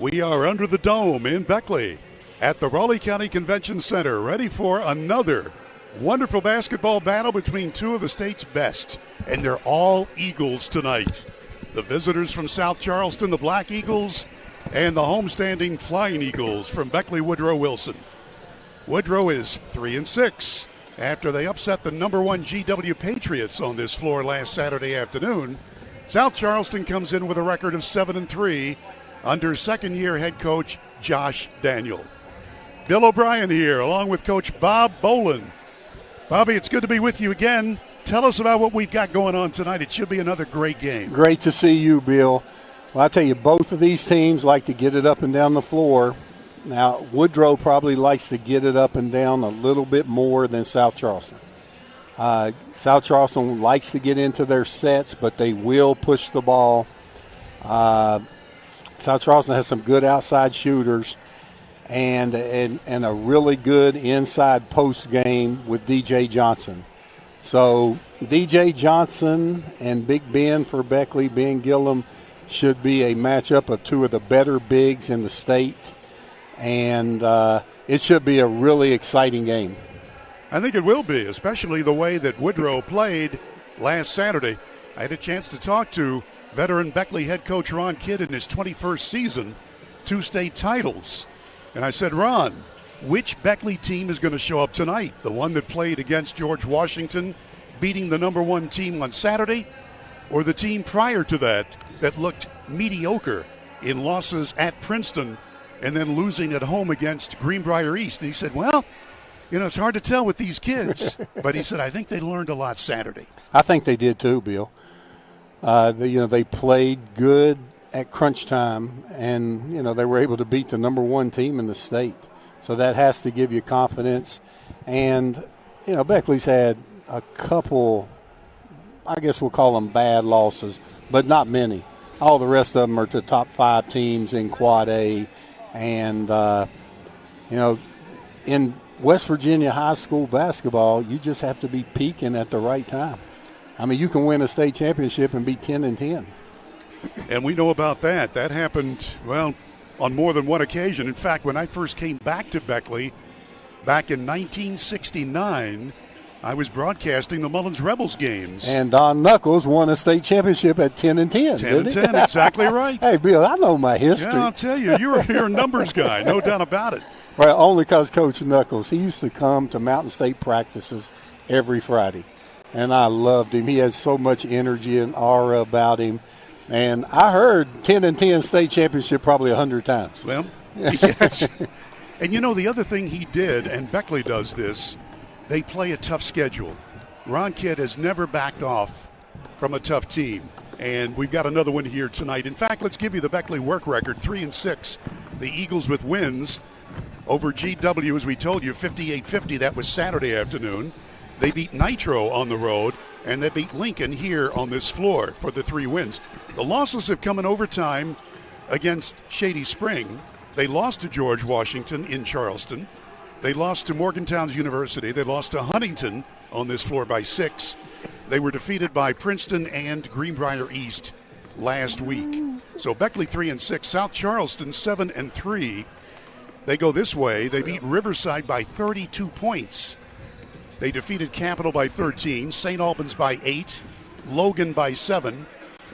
We are under the dome in Beckley at the Raleigh County Convention Center, ready for another wonderful basketball battle between two of the state's best, and they're all Eagles tonight. The visitors from South Charleston, the Black Eagles, and the homestanding Flying Eagles from Beckley Woodrow Wilson. Woodrow is 3-6 after they upset the number one GW Patriots on this floor last Saturday afternoon. South Charleston comes in with a record of 7-3 under second-year head coach Josh Daniel. Bill O'Brien here, along with Coach Bob Boland. Bobby, it's good to be with you again. Tell us about what we've got going on tonight. It should be another great game. Great to see you, Bill. Well, I tell you, both of these teams like to get it up and down the floor. Now, Woodrow probably likes to get it up and down a little bit more than South Charleston. South Charleston likes to get into their sets, but they will push the ball. South Charleston has some good outside shooters and a really good inside post game with DJ Johnson. So DJ Johnson and Big Ben for Beckley, Ben Gillum, should be a matchup of two of the better bigs in the state. And it should be a really exciting game. I think it will be, especially the way that Woodrow played last Saturday. I had a chance to talk to veteran Beckley head coach Ron Kidd in his 21st season, 2 state titles. And I said, Ron, which Beckley team is going to show up tonight? The one that played against George Washington, beating the number one team on Saturday, or the team prior to that looked mediocre in losses at Princeton and then losing at home against Greenbrier East? And he said, well, it's hard to tell with these kids. But he said, I think they learned a lot Saturday. I think they did too, Bill. They played good at crunch time, and, they were able to beat the number one team in the state. So that has to give you confidence. And, Beckley's had a couple, I guess we'll call them bad losses, but not many. All the rest of them are to top 5 teams in Quad A. And, in West Virginia high school basketball, you just have to be peaking at the right time. I mean, you can win a state championship and be 10-10. And we know about that. That happened, on more than one occasion. In fact, when I first came back to Beckley back in 1969, I was broadcasting the Mullins Rebels games. And Don Knuckles won a state championship at 10-10. 10-10, exactly right. Hey, Bill, I know my history. Yeah, I'll tell you, you're a numbers guy, no doubt about it. Well, only because Coach Knuckles, he used to come to Mountain State practices every Friday. And I loved him. He had so much energy and aura about him. And I heard 10-10 state championship probably 100 times. Well, yes. And the other thing he did, and Beckley does this, they play a tough schedule. Ron Kidd has never backed off from a tough team. And we've got another one here tonight. In fact, let's give you the Beckley work record, 3-6. The Eagles with wins over GW, as we told you, 58-50. That was Saturday afternoon. They beat Nitro on the road, and they beat Lincoln here on this floor for the 3 wins. The losses have come in overtime against Shady Spring. They lost to George Washington in Charleston. They lost to Morgantown University. They lost to Huntington on this floor by 6. They were defeated by Princeton and Greenbrier East last week. So Beckley 3-6, South Charleston 7-3. They go this way. They beat Riverside by 32 points. They defeated Capital by 13, St. Albans by 8, Logan by 7,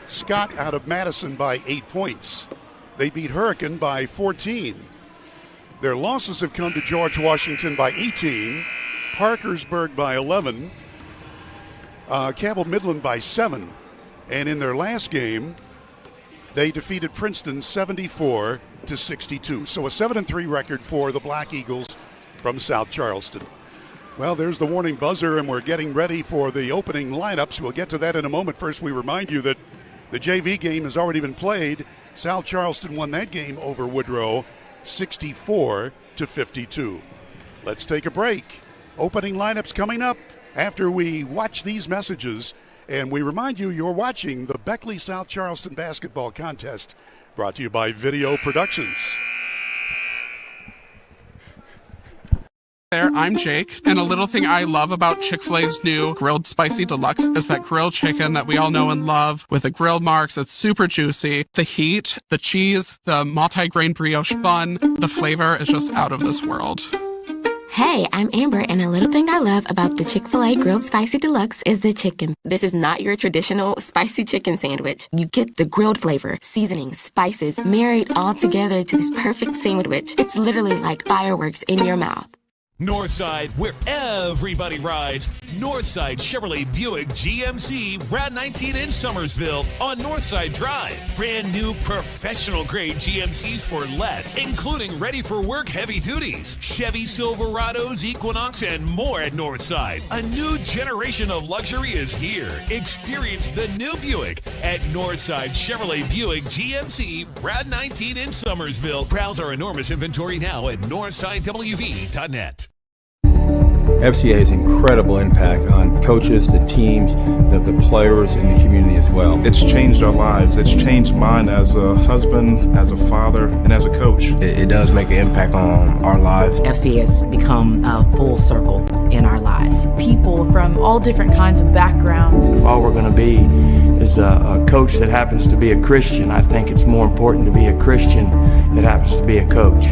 Scott out of Madison by 8 points. They beat Hurricane by 14. Their losses have come to George Washington by 18, Parkersburg by 11, Cabell Midland by 7. And in their last game, they defeated Princeton 74-62. So a 7-3 record for the Black Eagles from South Charleston. Well, there's the warning buzzer, and we're getting ready for the opening lineups. We'll get to that in a moment. First, we remind you that the JV game has already been played. South Charleston won that game over Woodrow 64-52. Let's take a break. Opening lineups coming up after we watch these messages. And we remind you, you're watching the Beckley South Charleston basketball contest, brought to you by Video Productions. There, I'm Jake, and a little thing I love about Chick-fil-A's new Grilled Spicy Deluxe is that grilled chicken that we all know and love with the grill marks. It's super juicy. The heat, the cheese, the multi-grain brioche bun, the flavor is just out of this world. Hey, I'm Amber, and a little thing I love about the Chick-fil-A Grilled Spicy Deluxe is the chicken. This is not your traditional spicy chicken sandwich. You get the grilled flavor, seasoning, spices, married all together to this perfect sandwich. It's literally like fireworks in your mouth. Northside, where everybody rides. Northside Chevrolet Buick GMC Rad 19 in Summersville on Northside Drive. Brand new professional grade GMCs for less, including ready for work heavy duties, Chevy Silverados, Equinox, and more at Northside. A new generation of luxury is here. Experience the new Buick at Northside Chevrolet Buick GMC Rad 19 in Summersville. Browse our enormous inventory now at northsidewv.net. FCA has incredible impact on coaches, the teams, the players, and the community as well. It's changed our lives. It's changed mine as a husband, as a father, and as a coach. It does make an impact on our lives. FCA has become a full circle in our lives. People from all different kinds of backgrounds. If all we're going to be is a coach that happens to be a Christian, I think it's more important to be a Christian that happens to be a coach.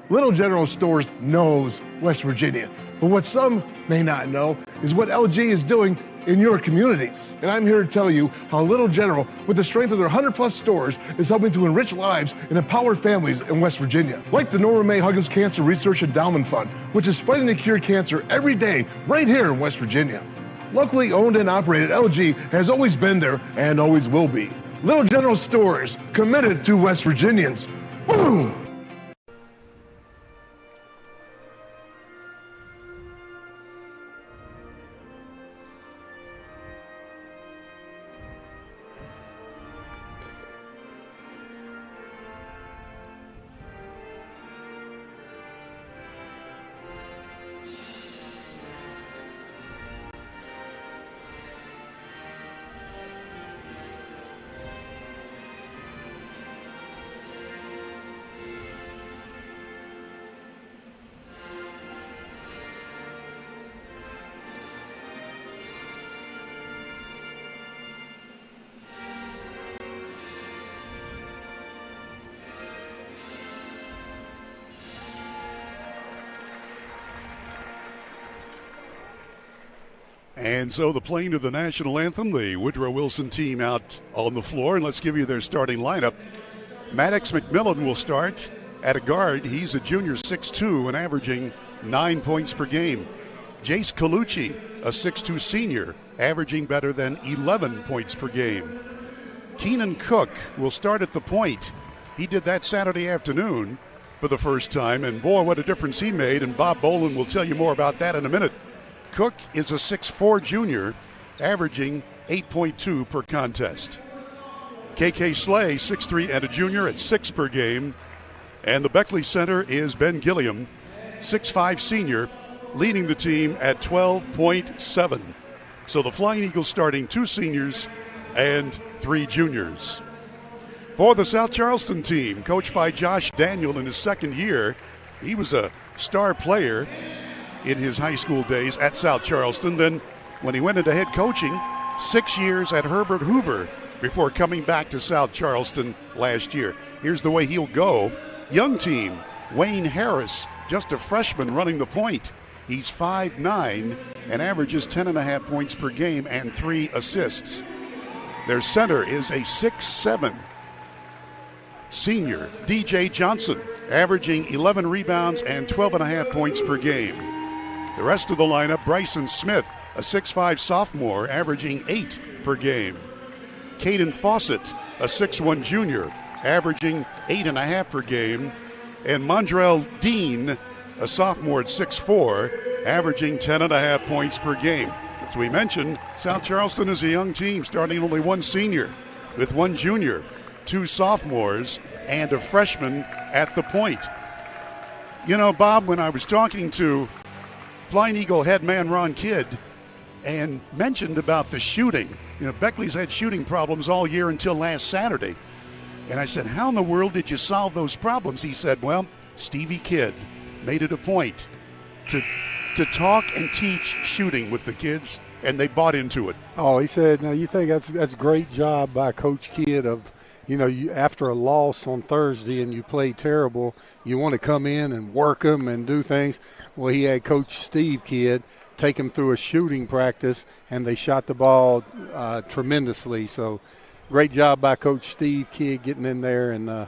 Little General Stores knows West Virginia, but what some may not know is what LG is doing in your communities. And I'm here to tell you how Little General, with the strength of their 100+ stores, is helping to enrich lives and empower families in West Virginia. Like the Norma May Huggins Cancer Research Endowment Fund, which is fighting to cure cancer every day right here in West Virginia. Locally owned and operated, LG has always been there and always will be. Little General Stores, committed to West Virginians. Boom! And so the playing of the national anthem, the Woodrow Wilson team out on the floor. And let's give you their starting lineup. Maddox McMillan will start at a guard. He's a junior, 6'2", and averaging 9 points per game. Jace Colucci, a 6'2" senior, averaging better than 11 points per game. Keenan Cook will start at the point. He did that Saturday afternoon for the first time, and boy, what a difference he made, and Bob Boland will tell you more about that in a minute. Cook is a 6'4" junior, averaging 8.2 per contest. KK Slay, 6'3" and a junior at 6 per game. And the Beckley center is Ben Gilliam, 6'5" senior, leading the team at 12.7. So the Flying Eagles starting 2 seniors and 3 juniors. For the South Charleston team, coached by Josh Daniel in his second year, he was a star player in his high school days at South Charleston. Then when he went into head coaching, 6 years at Herbert Hoover before coming back to South Charleston last year. Here's the way he'll go. Young team, Wayne Harris, just a freshman running the point. He's 5'9" and averages 10.5 points per game and 3 assists. Their center is a 6'7" senior, DJ Johnson, averaging 11 rebounds and 12.5 points per game. The rest of the lineup, Bryson Smith, a 6'5" sophomore, averaging 8 per game. Caden Fawcett, a 6'1" junior, averaging 8.5 per game. And Mondrell Dean, a sophomore at 6'4", averaging 10.5 points per game. As we mentioned, South Charleston is a young team, starting only 1 senior, with 1 junior, 2 sophomores, and a freshman at the point. You know, Bob, when I was talking to Flying Eagle head man Ron Kidd and mentioned about the shooting, you know, Beckley's had shooting problems all year until last Saturday. And I said, how in the world did you solve those problems? He said, well, Stevie Kidd made it a point to talk and teach shooting with the kids, and they bought into it. Oh, he said, now you think that's a great job by Coach Kidd of, you after a loss on Thursday and you play terrible, you want to come in and work them and do things. Well, he had Coach Steve Kidd take him through a shooting practice, and they shot the ball tremendously. So great job by Coach Steve Kidd getting in there. And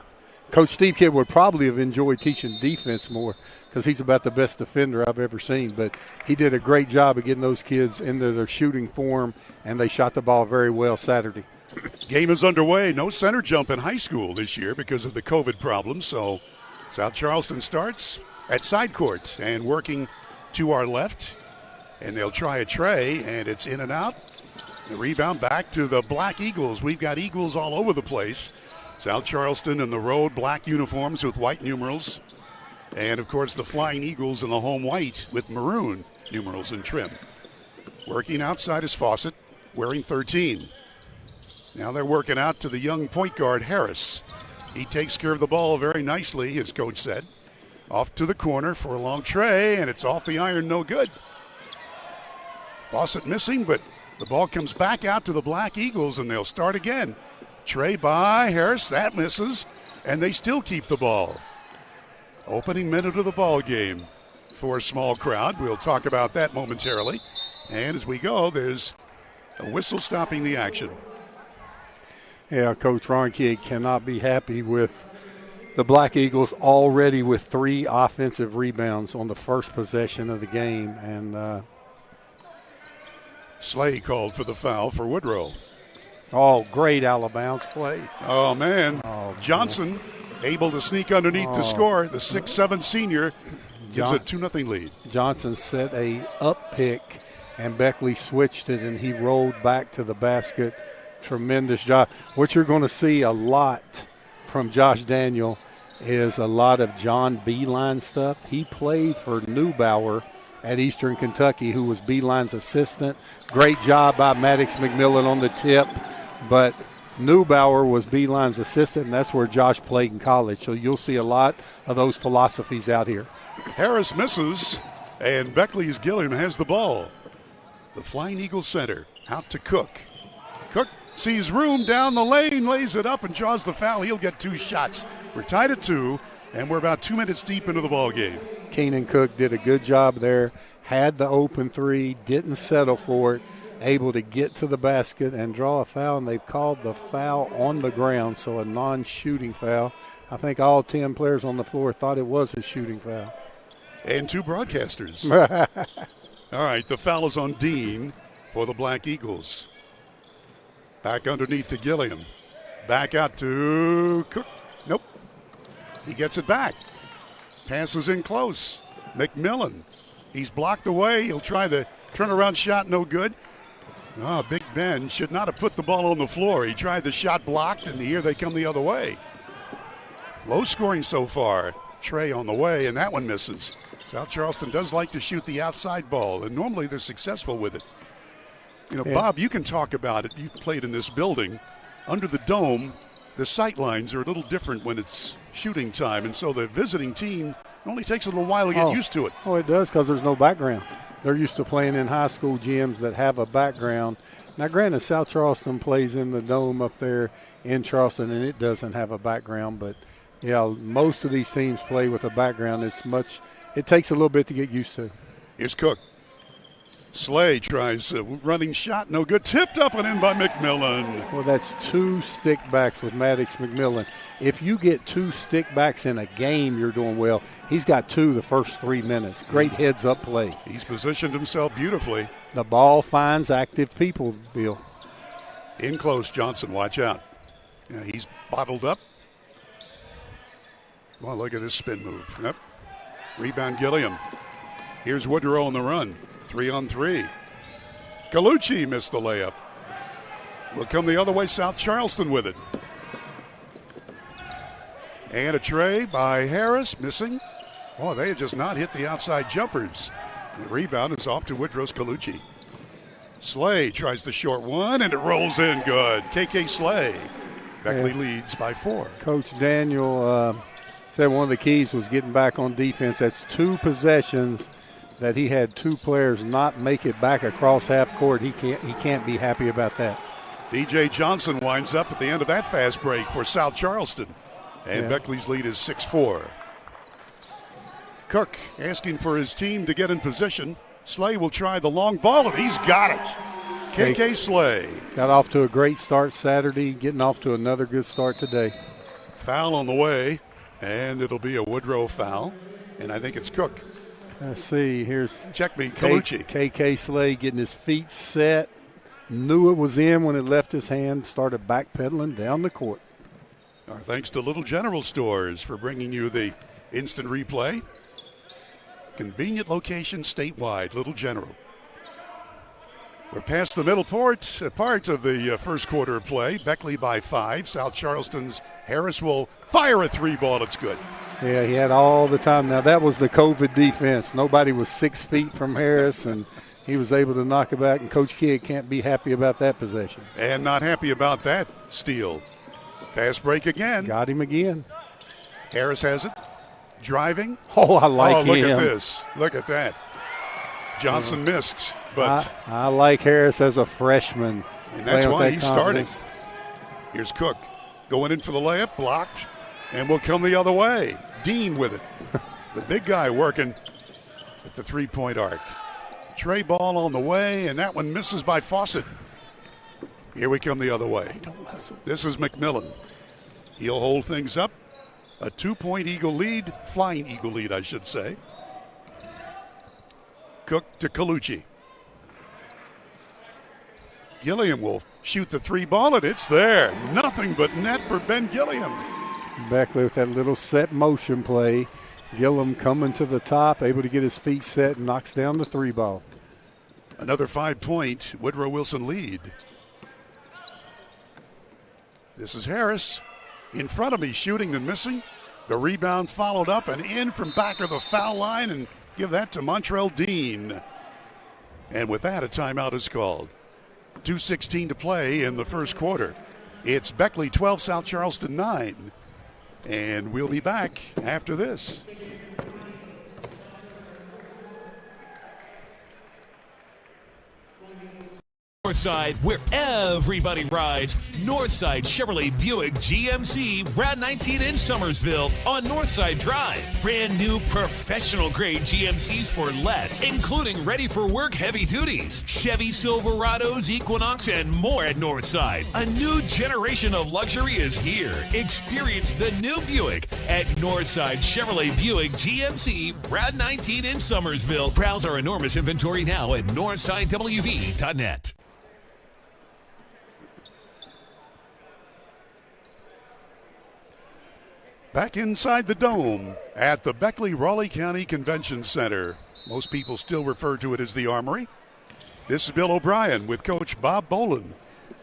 Coach Steve Kidd would probably have enjoyed teaching defense more because he's about the best defender I've ever seen. But he did a great job of getting those kids into their shooting form, and they shot the ball very well Saturday. Game is underway. No center jump in high school this year because of the COVID problems. So South Charleston starts at side court and working to our left. And they'll try a tray, and it's in and out. The rebound back to the Black Eagles. We've got Eagles all over the place. South Charleston in the road, black uniforms with white numerals. And, of course, the Flying Eagles in the home white with maroon numerals and trim. Working outside is Fawcett, wearing 13. Now they're working out to the young point guard, Harris. He takes care of the ball very nicely, his coach said. Off to the corner for a long tray, and it's off the iron, no good. Fawcett missing, but the ball comes back out to the Black Eagles, and they'll start again. Tray by Harris, that misses, and they still keep the ball. Opening minute of the ball game for a small crowd. We'll talk about that momentarily. And as we go, there's a whistle stopping the action. Yeah, Coach Ron Kidd cannot be happy with the Black Eagles already with 3 offensive rebounds on the first possession of the game. And Slay called for the foul for Woodrow. Oh, great out-of-bounds play. Oh, man. Oh, Johnson able to sneak underneath to score. The 6'7" senior gives a 2-0 lead. Johnson set a up pick, and Beckley switched it, and he rolled back to the basket. Tremendous job. What you're going to see a lot from Josh Daniel is a lot of John Beeline stuff. He played for Neubauer at Eastern Kentucky, who was Beeline's assistant. Great job by Maddox McMillan on the tip, but Neubauer was Beeline's assistant, and that's where Josh played in college. So you'll see a lot of those philosophies out here. Harris misses, and Beckley's Gilliam has the ball. The Flying Eagles center out to Cook. Cook sees room down the lane, lays it up, and draws the foul. He'll get 2 shots. We're tied at 2, and we're about 2 minutes deep into the ball game. Keenan Cook did a good job there, had the open 3, didn't settle for it, able to get to the basket and draw a foul, and they've called the foul on the ground, so a non-shooting foul. I think all 10 players on the floor thought it was a shooting foul. And 2 broadcasters. All right, the foul is on Dean for the Black Eagles. Back underneath to Gilliam. Back out to Cook. Nope. He gets it back. Passes in close. McMillan. He's blocked away. He'll try the turnaround shot, no good. Big Ben should not have put the ball on the floor. He tried the shot blocked, and here they come the other way. Low scoring so far. Trey on the way, and that one misses. South Charleston does like to shoot the outside ball, and normally they're successful with it. Bob, you can talk about it. You've played in this building. Under the dome, the sight lines are a little different when it's shooting time, and so the visiting team, it only takes a little while to get used to it. Oh, it does, because there's no background. They're used to playing in high school gyms that have a background. Now, granted, South Charleston plays in the dome up there in Charleston, and it doesn't have a background. But, yeah, most of these teams play with a background. It takes a little bit to get used to. Here's Cook. Slay tries a running shot, no good. Tipped up and in by McMillan. Well, that's 2 stickbacks with Maddox McMillan. If you get 2 stickbacks in a game, you're doing well. He's got 2 the first 3 minutes. Great heads-up play. He's positioned himself beautifully. The ball finds active people, Bill. In close, Johnson, watch out. Yeah, he's bottled up. Well, look at this spin move. Yep. Rebound, Gilliam. Here's Woodrow on the run. 3-on-3. Colucci missed the layup. Will come the other way, South Charleston with it. And a tray by Harris, missing. Oh, they have just not hit the outside jumpers. The rebound is off to Woodrow's Colucci. Slay tries the short one, and it rolls in good. KK Slay. Beckley leads by 4. Coach Daniel said one of the keys was getting back on defense. That's 2 possessions that he had 2 players not make it back across half court. He can't be happy about that. DJ Johnson winds up at the end of that fast break for South Charleston. And Beckley's lead is 6-4. Cook asking for his team to get in position. Slay will try the long ball, and he's got it. KK Slay. Got off to a great start Saturday, getting off to another good start today. Foul on the way, and it'll be a Woodrow foul, and I think it's Cook. Let's see, here's check me, Colucci. KK Slay getting his feet set, knew it was in when it left his hand, started backpedaling down the court. Our thanks to Little General Stores for bringing you the instant replay. Convenient location statewide, Little General. We're past the middle part of the first quarter of play. Beckley by 5. South Charleston's Harris will fire a 3 ball. It's good. Yeah, he had all the time. Now, that was the COVID defense. Nobody was 6 feet from Harris, and he was able to knock it back, and Coach Kidd can't be happy about that possession. And not happy about that steal. Fast break again. Got him again. Harris has it. Driving. Oh, I like him. Look at this. Look at that. Johnson missed. But I like Harris as a freshman. And that's why he's starting. Here's Cook going in for the layup, blocked, and will come the other way. Dean with it. The big guy working at the 3-point arc. Trey ball on the way, and that one misses by Fawcett. Here we come the other way. This is McMillan. He'll hold things up. A 2-point Eagle lead, Flying Eagle lead, I should say. Cook to Colucci. Gilliam will shoot the 3 ball, and it's there. Nothing but net for Ben Gilliam. Beckley with that little set motion play. Gilliam coming to the top, able to get his feet set, and knocks down the 3 ball. Another 5-point Woodrow Wilson lead. This is Harris. In front of me, shooting and missing. The rebound followed up and in from back of the foul line, and give that to Montrell Dean. And with that, a timeout is called. 2:16 to play in the first quarter. It's Beckley 12, South Charleston 9. And we'll be back after this. Northside, where everybody rides. Northside Chevrolet Buick GMC Rad 19 in Summersville on Northside Drive. Brand new professional grade GMCs for less, including ready for work heavy duties, Chevy Silverados, Equinox, and more at Northside. A new generation of luxury is here. Experience the new Buick at Northside Chevrolet Buick GMC Rad 19 in Summersville. Browse our enormous inventory now at northsidewv.net. Back inside the dome at the Beckley-Raleigh County Convention Center. Most people still refer to it as the Armory. This is Bill O'Brien with Coach Bob Boland.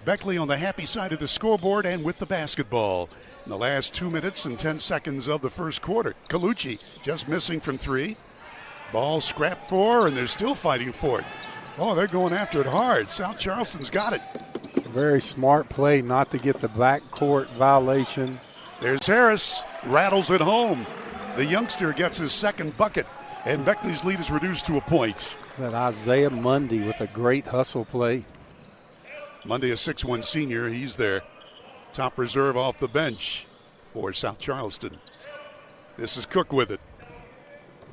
Beckley on the happy side of the scoreboard and with the basketball. In the last 2 minutes and 10 seconds of the first quarter. Colucci just missing from 3. Ball scrapped for, and they're still fighting for it. Oh, they're going after it hard. South Charleston's got it. Very smart play not to get the backcourt violation. There's Harris, rattles it home. The youngster gets his second bucket, and Beckley's lead is reduced to a point. That Isaiah Mundy with a great hustle play. Mundy, a 6'1 senior, he's their top reserve off the bench for South Charleston. This is Cook with it.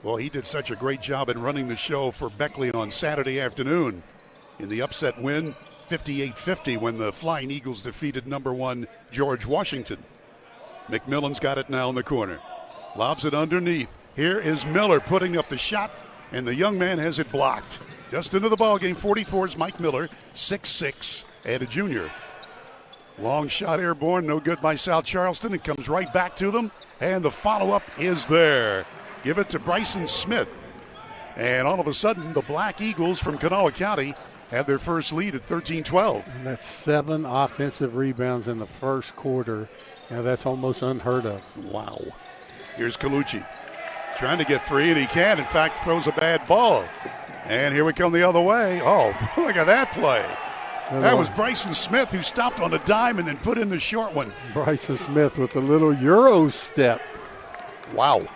Well, he did such a great job in running the show for Beckley on Saturday afternoon in the upset win, 58-50, when the Flying Eagles defeated number 1 George Washington. McMillan's got it now in the corner. Lobs it underneath. Here is Miller putting up the shot, and the young man has it blocked. Just into the ballgame, 44 is Mike Miller, 6'6", and a junior. Long shot airborne, no good by South Charleston. It comes right back to them, and the follow-up is there. Give it to Bryson Smith. And all of a sudden, the Black Eagles from Kanawha County have their first lead at 13-12. And that's 7 offensive rebounds in the first quarter. Now that's almost unheard of. Wow. Here's Colucci trying to get free, and he can. In fact, throws a bad ball. And here we come the other way. Oh, look at that play. That was Bryson Smith, who stopped on a dime and then put in the short one. Bryson Smith with a little Euro step. Wow.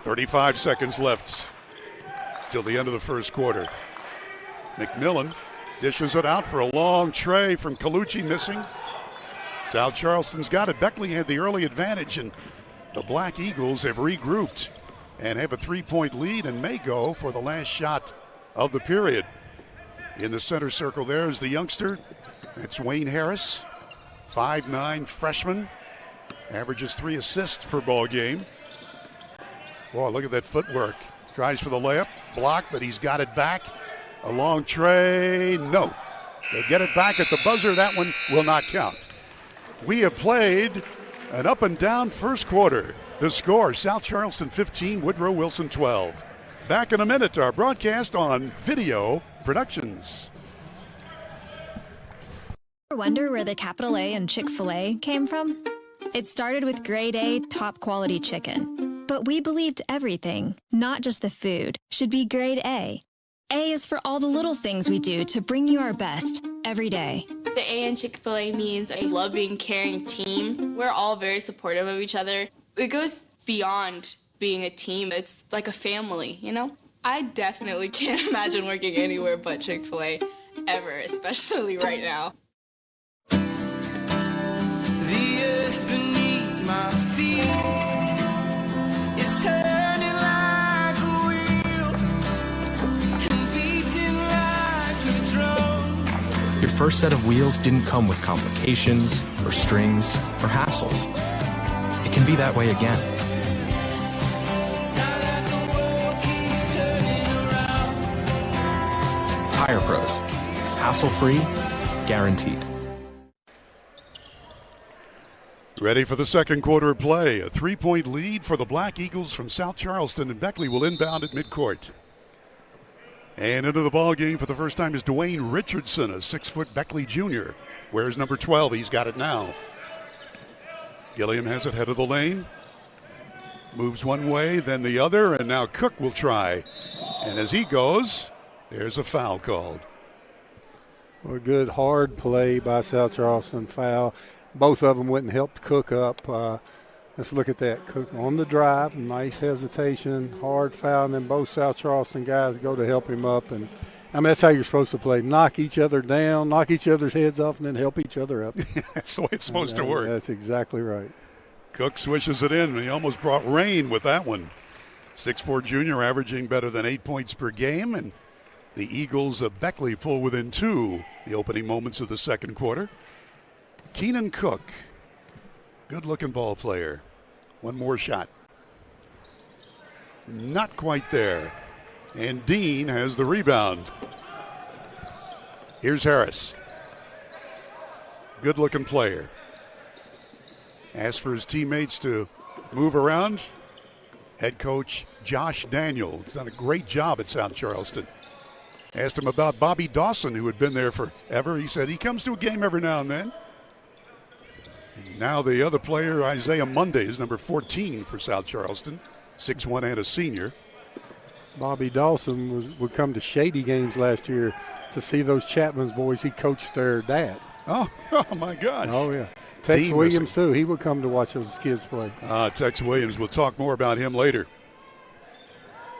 35 seconds left till the end of the first quarter. McMillan dishes it out for a long tray from Colucci, missing. South Charleston's got it. Beckley had the early advantage, and the Black Eagles have regrouped and have a 3-point lead and may go for the last shot of the period. In the center circle there is the youngster. That's Wayne Harris, 5'9" freshman. Averages 3 assists per ball game. Boy, look at that footwork. Tries for the layup, blocked, but he's got it back. A long tray, no. They get it back at the buzzer. That one will not count. We have played an up and down first quarter. The score, South Charleston 15, Woodrow Wilson 12. Back in a minute, our broadcast on Video Productions. Wonder where the capital A in Chick-fil-A came from? It started with grade A, top quality chicken. But we believed everything, not just the food, should be grade A. A is for all the little things we do to bring you our best every day. The A in Chick-fil-A means a loving, caring team. We're all very supportive of each other. It goes beyond being a team. It's like a family, you know? I definitely can't imagine working anywhere but Chick-fil-A ever, especially right now. The earth beneath my feet is turning like a wheel and beating like a drum. Your first set of wheels didn't come with complications or strings or hassles. It can be that way again. Tire Pros. Hassle-free, guaranteed. Ready for the second quarter of play. A 3-point lead for the Black Eagles from South Charleston, and Beckley will inbound at midcourt. And into the ball game for the first time is Dwayne Richardson, a 6-foot Beckley Jr. Where's number 12? He's got it now. Gilliam has it head of the lane. Moves one way, then the other, and now Cook will try. And as he goes, there's a foul called. Well, a good hard play by South Charleston. Foul. Both of them went and helped Cook up. Let's look at that. Cook on the drive, nice hesitation, hard foul, and then both South Charleston guys go to help him up. And I mean, that's how you're supposed to play. Knock each other down, knock each other's heads off, and then help each other up. That's the way it's supposed to work. That's exactly right. Cook swishes it in, and he almost brought rain with that one. 6'4" junior, averaging better than 8 points per game, and the Eagles of Beckley pull within 2 the opening moments of the second quarter. Keenan Cook, good-looking ball player. One more shot. Not quite there. And Dean has the rebound. Here's Harris. Good-looking player. Asks for his teammates to move around. Head coach Josh Daniel has done a great job at South Charleston. Asked him about Bobby Dawson, who had been there forever. He said he comes to a game every now and then. And now the other player, Isaiah Monday, is number 14 for South Charleston, 6'1" and a senior. Bobby Dawson would come to Shady games last year to see those Chapman's boys. He coached their dad. Oh my gosh. Oh, yeah. Tex Williams, too. He would come to watch those kids play. Tex Williams. We'll talk more about him later.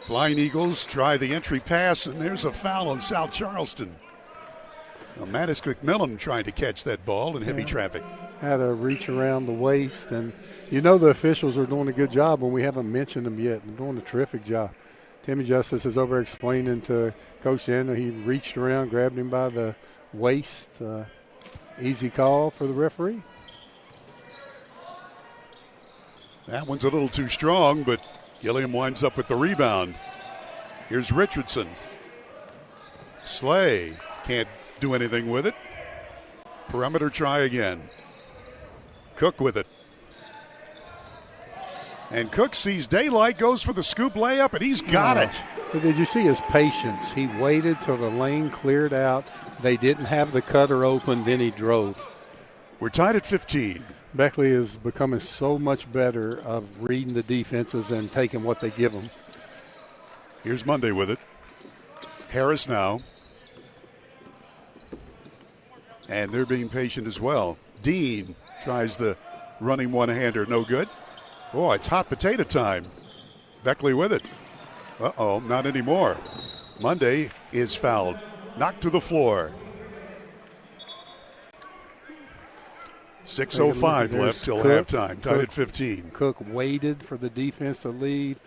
Flying Eagles try the entry pass, and there's a foul on South Charleston. Well, Mattis McMillan trying to catch that ball in heavy traffic. Had a reach around the waist, and you know the officials are doing a good job when we haven't mentioned them yet. They're doing a terrific job. Timmy Justice is over explaining to Coach Daniel. He reached around, grabbed him by the waist. Easy call for the referee. That one's a little too strong, but Gilliam winds up with the rebound. Here's Richardson. Slay can't do anything with it. Perimeter try again. Cook with it. And Cook sees daylight, goes for the scoop layup, and he's got it. But did you see his patience? He waited till the lane cleared out. They didn't have the cutter open, then he drove. We're tied at 15. Beckley is becoming so much better of reading the defenses and taking what they give them. Here's Monday with it. Harris now. And they're being patient as well. Dean tries the running one-hander, no good. Boy, it's hot potato time. Beckley with it. Uh-oh, not anymore. Monday is fouled. Knocked to the floor. 6:05 left till halftime. Tied at 15. Cook waited for the defense to leave.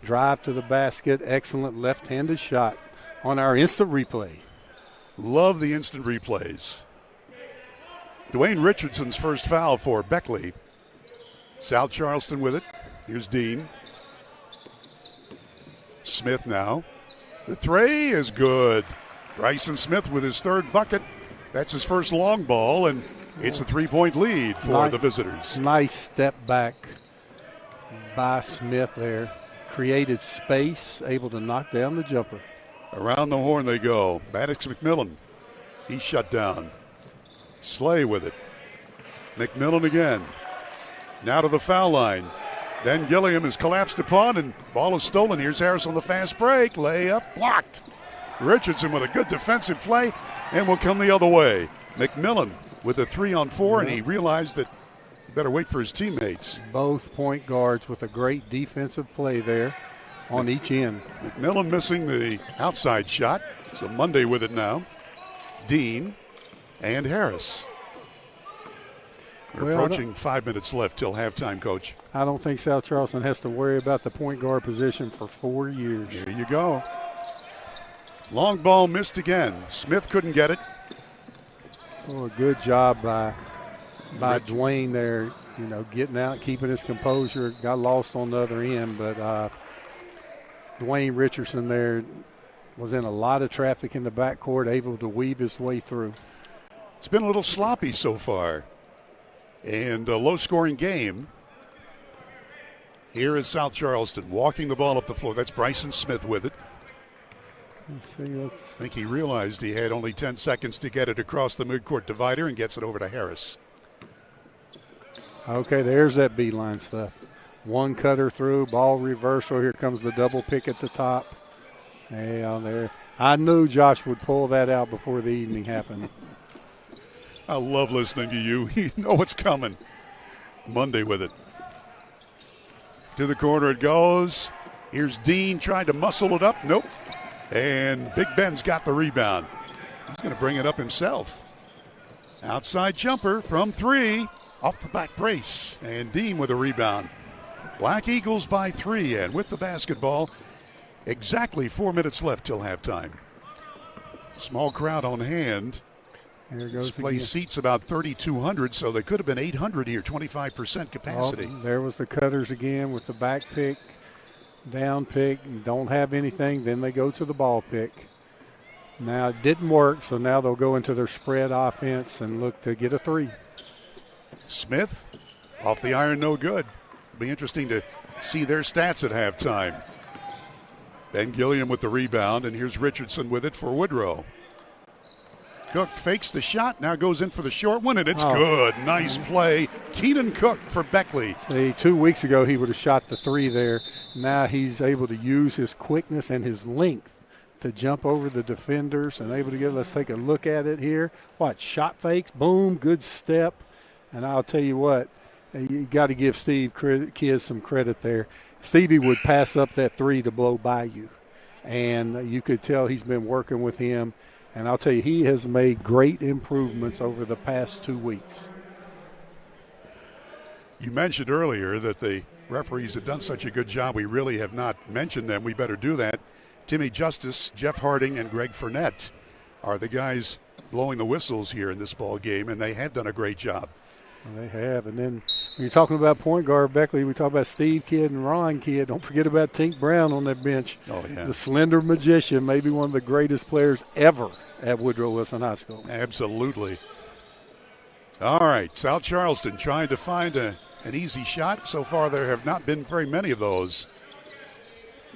Drive to the basket. Excellent left-handed shot on our instant replay. Love the instant replays. Dwayne Richardson's first foul for Beckley. South Charleston with it. Here's Dean. Smith now. The three is good. Bryson Smith with his third bucket. That's his first long ball, and it's a three-point lead for the visitors. Nice step back by Smith there. Created space, able to knock down the jumper. Around the horn they go. Maddox McMillan. He's shut down. Slay with it. McMillan again. Now to the foul line. Then Gilliam is collapsed upon, and ball is stolen. Here's Harris on the fast break. Layup blocked. Richardson with a good defensive play, and will come the other way. McMillan with a 3-on-4, and he realized that he better wait for his teammates. Both point guards with a great defensive play there on each end. McMillan missing the outside shot, so Monday with it now. Dean and Harris. We're approaching 5 minutes left till halftime, Coach. I don't think South Charleston has to worry about the point guard position for 4 years. There you go. Long ball missed again. Smith couldn't get it. Oh, a good job by Dwayne there, getting out, keeping his composure. Got lost on the other end, but Dwayne Richardson there was in a lot of traffic in the backcourt, able to weave his way through. It's been a little sloppy so far and a low-scoring game. Here is South Charleston walking the ball up the floor. That's Bryson Smith with it. I think he realized he had only 10 seconds to get it across the midcourt divider and gets it over to Harris. Okay, there's that beeline stuff. One cutter through, ball reversal. Here comes the double pick at the top. Hey, on there. I knew Josh would pull that out before the evening happened. I love listening to you. You know what's coming. Monday with it. To the corner it goes. Here's Dean trying to muscle it up. Nope. And Big Ben's got the rebound. He's going to bring it up himself. Outside jumper from three. Off the back brace. And Dean with a rebound. Black Eagles by 3. And with the basketball, exactly 4 minutes left till halftime. Small crowd on hand. Here goes this place seats about 3,200, so there could have been 800 here, 25% capacity. Oh, there was the cutters again with the back pick, down pick, don't have anything, then they go to the ball pick. Now it didn't work, so now they'll go into their spread offense and look to get a three. Smith off the iron, no good. It'll be interesting to see their stats at halftime. Ben Gilliam with the rebound, and here's Richardson with it for Woodrow. Cook fakes the shot, now goes in for the short one, and it's good. Nice play. Keenan Cook for Beckley. See, 2 weeks ago he would have shot the three there. Now he's able to use his quickness and his length to jump over the defenders and able to get, let's take a look at it here. Watch, shot fakes, boom, good step. And I'll tell you what, you got to give Steve Kidd some credit there. Stevie would pass up that three to blow by you. And you could tell he's been working with him. And I'll tell you, he has made great improvements over the past 2 weeks. You mentioned earlier that the referees have done such a good job. We really have not mentioned them. We better do that. Timmy Justice, Jeff Harding, and Greg Fournette are the guys blowing the whistles here in this ball game, and they have done a great job. Well, they have. And then when you're talking about point guard, Beckley, we talk about Steve Kidd and Ron Kidd. Don't forget about Tink Brown on that bench. Oh, yeah. The slender magician, maybe one of the greatest players ever at Woodrow Wilson High School. Absolutely. All right, South Charleston trying to find an easy shot. So far there have not been very many of those.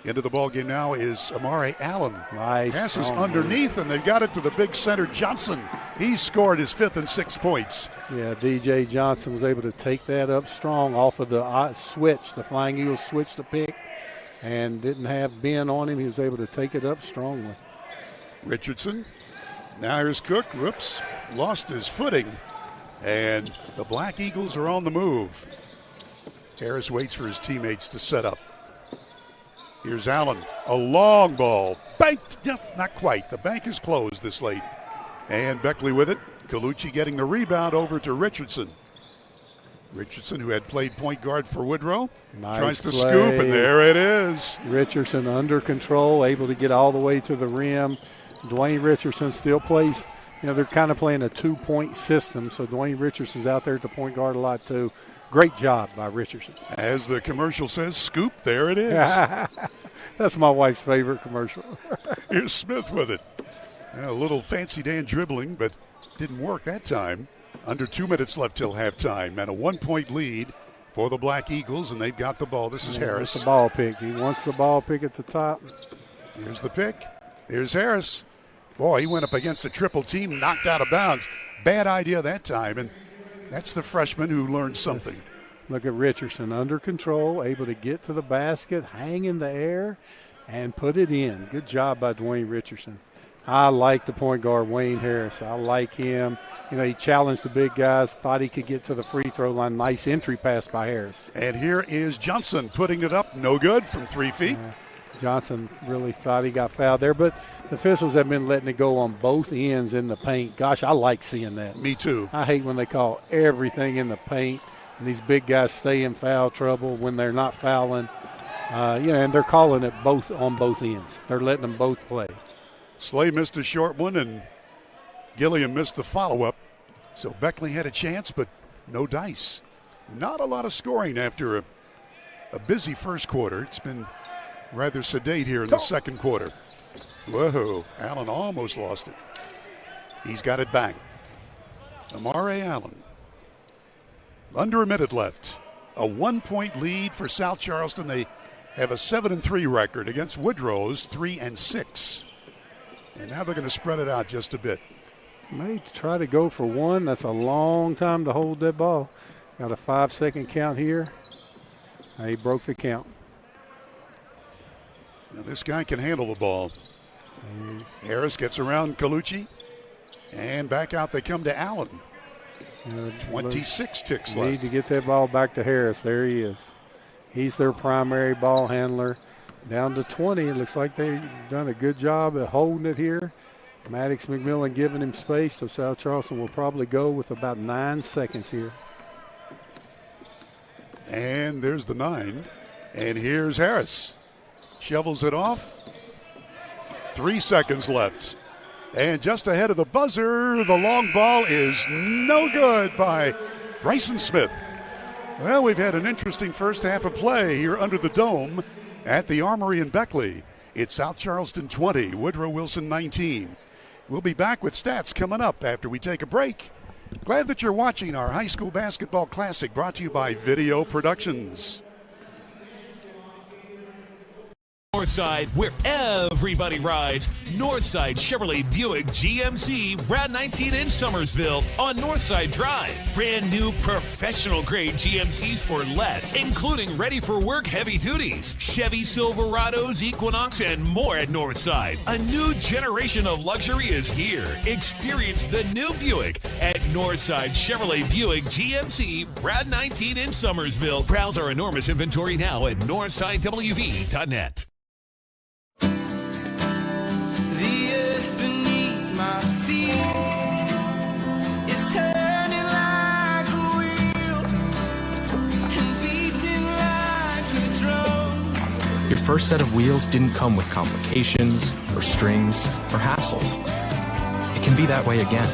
Into the ball game now is Amare Allen. Nice. Passes underneath, and they've got it to the big center, Johnson. He scored his 5th and 6th points. Yeah, DJ Johnson was able to take that up strong off of the switch. The Flying Eagles switched the pick and didn't have Ben on him. He was able to take it up strongly. Richardson. Now here's Cook. Whoops. lost his footing, and the Black Eagles are on the move. Harris waits for his teammates to set up. Here's Allen, a long ball, banked, not quite. The bank is closed this late. And Beckley with it. Colucci getting the rebound over to Richardson. Richardson, who had played point guard for Woodrow, tries to scoop, and there it is. Richardson under control, able to get all the way to the rim. Dwayne Richardson still plays, they're kind of playing a 2-point system, so Dwayne Richardson's out there at the point guard a lot too. Great job by Richardson. As the commercial says, scoop, there it is. That's my wife's favorite commercial. Here's Smith with it. A little fancy Dan dribbling, but didn't work that time. Under 2 minutes left till halftime, and a 1-point lead for the Black Eagles, and they've got the ball. This is Harris. It's the ball pick. He wants the ball pick at the top. Here's the pick. Here's Harris. Boy, he went up against a triple team, knocked out of bounds. Bad idea that time, and that's the freshman who learned something. Look at Richardson under control, able to get to the basket, hang in the air, and put it in. Good job by Dwayne Richardson. I like the point guard, Wayne Harris. I like him. He challenged the big guys, thought he could get to the free throw line. Nice entry pass by Harris. And here is Johnson putting it up. No good from 3 feet. Johnson really thought he got fouled there, but the officials have been letting it go on both ends in the paint. Gosh, I like seeing that. Me too. I hate when they call everything in the paint, and these big guys stay in foul trouble when they're not fouling. And they're calling it both on both ends. They're letting them both play. Slay missed a short one, and Gilliam missed the follow-up. So Beckley had a chance, but no dice. Not a lot of scoring after a busy first quarter. It's been rather sedate here in the second quarter. Whoa, Allen almost lost it. He's got it back. Amare Allen. Under a minute left. A 1-point lead for South Charleston. They have a 7-3 record against Woodrow's 3-6. And now they're going to spread it out just a bit. May try to go for one. That's a long time to hold that ball. Got a 5-second count here. He broke the count. Now this guy can handle the ball. Harris gets around Colucci. And back out they come to Allen. 26 ticks left. Need to get that ball back to Harris. There he is. He's their primary ball handler. Down to 20. It looks like they've done a good job at holding it here. Maddox McMillan giving him space, so South Charleston will probably go with about 9 seconds here. And there's the 9. And here's Harris. Shovels it off. 3 seconds left. And just ahead of the buzzer, the long ball is no good by Bryson Smith. Well, we've had an interesting first half of play here under the dome at the Armory in Beckley. It's South Charleston 20, Woodrow Wilson 19. We'll be back with stats coming up after we take a break. Glad that you're watching our high school basketball classic brought to you by Video Productions. Northside, where everybody rides. Northside Chevrolet Buick GMC Route 19 in Summersville on Northside Drive. Brand new professional grade GMCs for less, including ready for work heavy duties, Chevy Silverados, Equinox, and more at Northside. A new generation of luxury is here. Experience the new Buick at Northside Chevrolet Buick GMC Route 19 in Summersville. Browse our enormous inventory now at northsidewv.net. The earth beneath my feet is turning like a wheel and beating like a drum. Your first set of wheels didn't come with complications or strings or hassles. It can be that way again.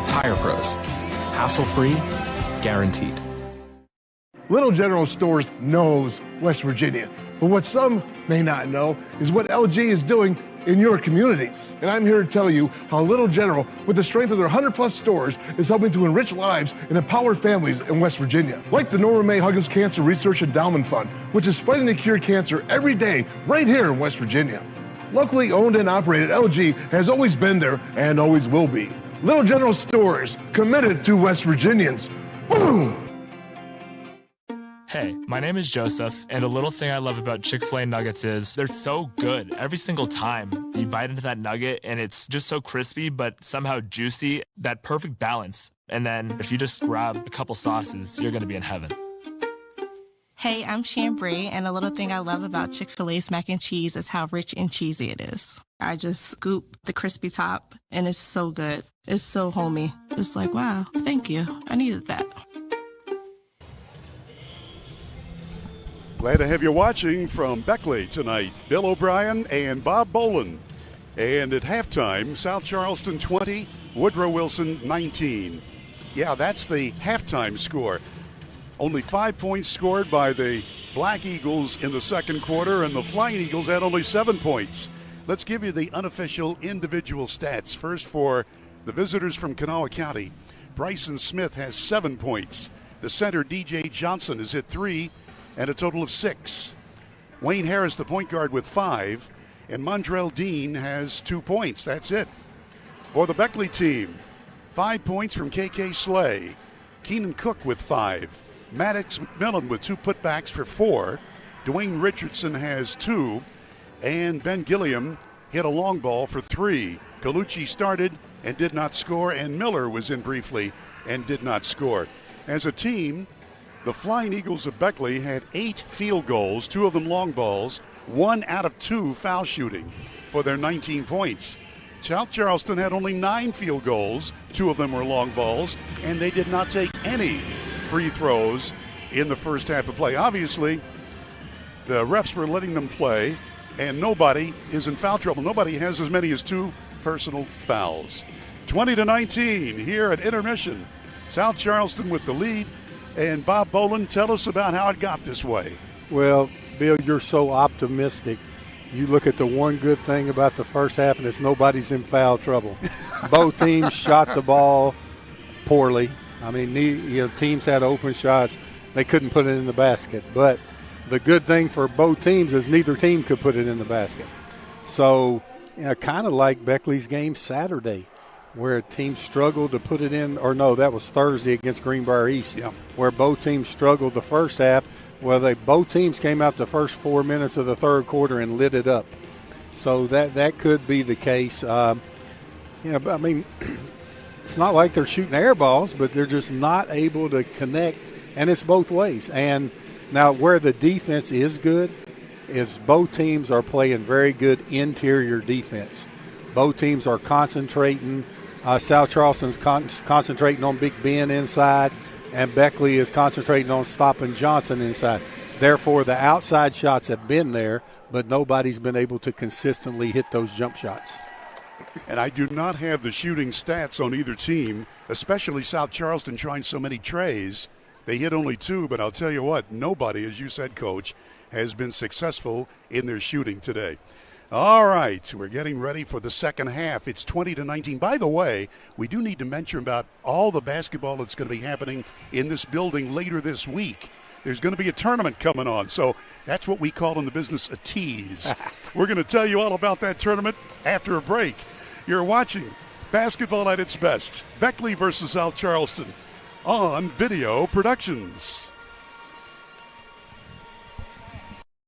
Tire Pros. Hassle-free, guaranteed. Little General Stores knows West Virginia, but what some may not know is what LG is doing in your communities. And I'm here to tell you how Little General, with the strength of their 100+ stores, is helping to enrich lives and empower families in West Virginia. Like the Norma May Huggins Cancer Research Endowment Fund, which is fighting to cure cancer every day right here in West Virginia. Locally owned and operated, LG has always been there and always will be. Little General Stores, committed to West Virginians. Boom! Hey, my name is Joseph, and a little thing I love about Chick-fil-A nuggets is they're so good. Every single time you bite into that nugget, and it's just so crispy, but somehow juicy, that perfect balance. And then if you just grab a couple sauces, you're going to be in heaven. Hey, I'm Chambray, and a little thing I love about Chick-fil-A's mac and cheese is how rich and cheesy it is. I just scoop the crispy top, and it's so good. It's so homey. It's like, wow, thank you. I needed that. Glad to have you watching from Beckley tonight. Bill O'Brien and Bob Boland. And at halftime, South Charleston 20, Woodrow Wilson 19. Yeah, that's the halftime score. Only 5 points scored by the Black Eagles in the second quarter, and the Flying Eagles had only 7 points. Let's give you the unofficial individual stats. First, for the visitors from Kanawha County, Bryson Smith has 7 points. The center, DJ Johnson, has hit 3 and a total of 6. Wayne Harris, the point guard, with 5, and Mondrell Dean has 2 points. That's it. For the Beckley team, 5 points from KK Slay. Keenan Cook with 5. Maddox McMillan with 2 putbacks for 4. Dwayne Richardson has 2. And Ben Gilliam hit a long ball for 3. Colucci started and did not score, and Miller was in briefly and did not score. As a team, the Flying Eagles of Beckley had 8 field goals, 2 of them long balls, 1 out of 2 foul shooting for their 19 points. South Charleston had only 9 field goals, 2 of them were long balls, and they did not take any free throws in the first half of play. Obviously, the refs were letting them play, and nobody is in foul trouble. Nobody has as many as 2 personal fouls. 20-19 here at intermission. South Charleston with the lead. And Bob Boland, tell us about how it got this way. Well, Bill, you're so optimistic. You look at the one good thing about the first half, and it's nobody's in foul trouble. Both teams shot the ball poorly. I mean, teams had open shots. They couldn't put it in the basket. But the good thing for both teams is neither team could put it in the basket. So, kind of like Beckley's game Saturday, where a team struggled to put it in, or no, that was Thursday against Greenbrier East, where both teams struggled the first half. Well, both teams came out the first 4 minutes of the third quarter and lit it up. So that could be the case. I mean, it's not like they're shooting air balls, but they're just not able to connect, and it's both ways. And now where the defense is good is both teams are playing very good interior defense. Both teams are concentrating. South Charleston's concentrating on Big Ben inside, and Beckley is concentrating on stopping Johnson inside. Therefore, the outside shots have been there, but nobody's been able to consistently hit those jump shots. And I do not have the shooting stats on either team, especially South Charleston trying so many trays. They hit only 2, but I'll tell you what, nobody, as you said, Coach, has been successful in their shooting today. All right, we're getting ready for the second half. It's 20-19. By the way, we do need to mention about all the basketball that's going to be happening in this building later this week. There's going to be a tournament coming on, so that's what we call in the business a tease. We're going to tell you all about that tournament after a break. You're watching Basketball at its Best, Beckley versus South Charleston on Video Productions.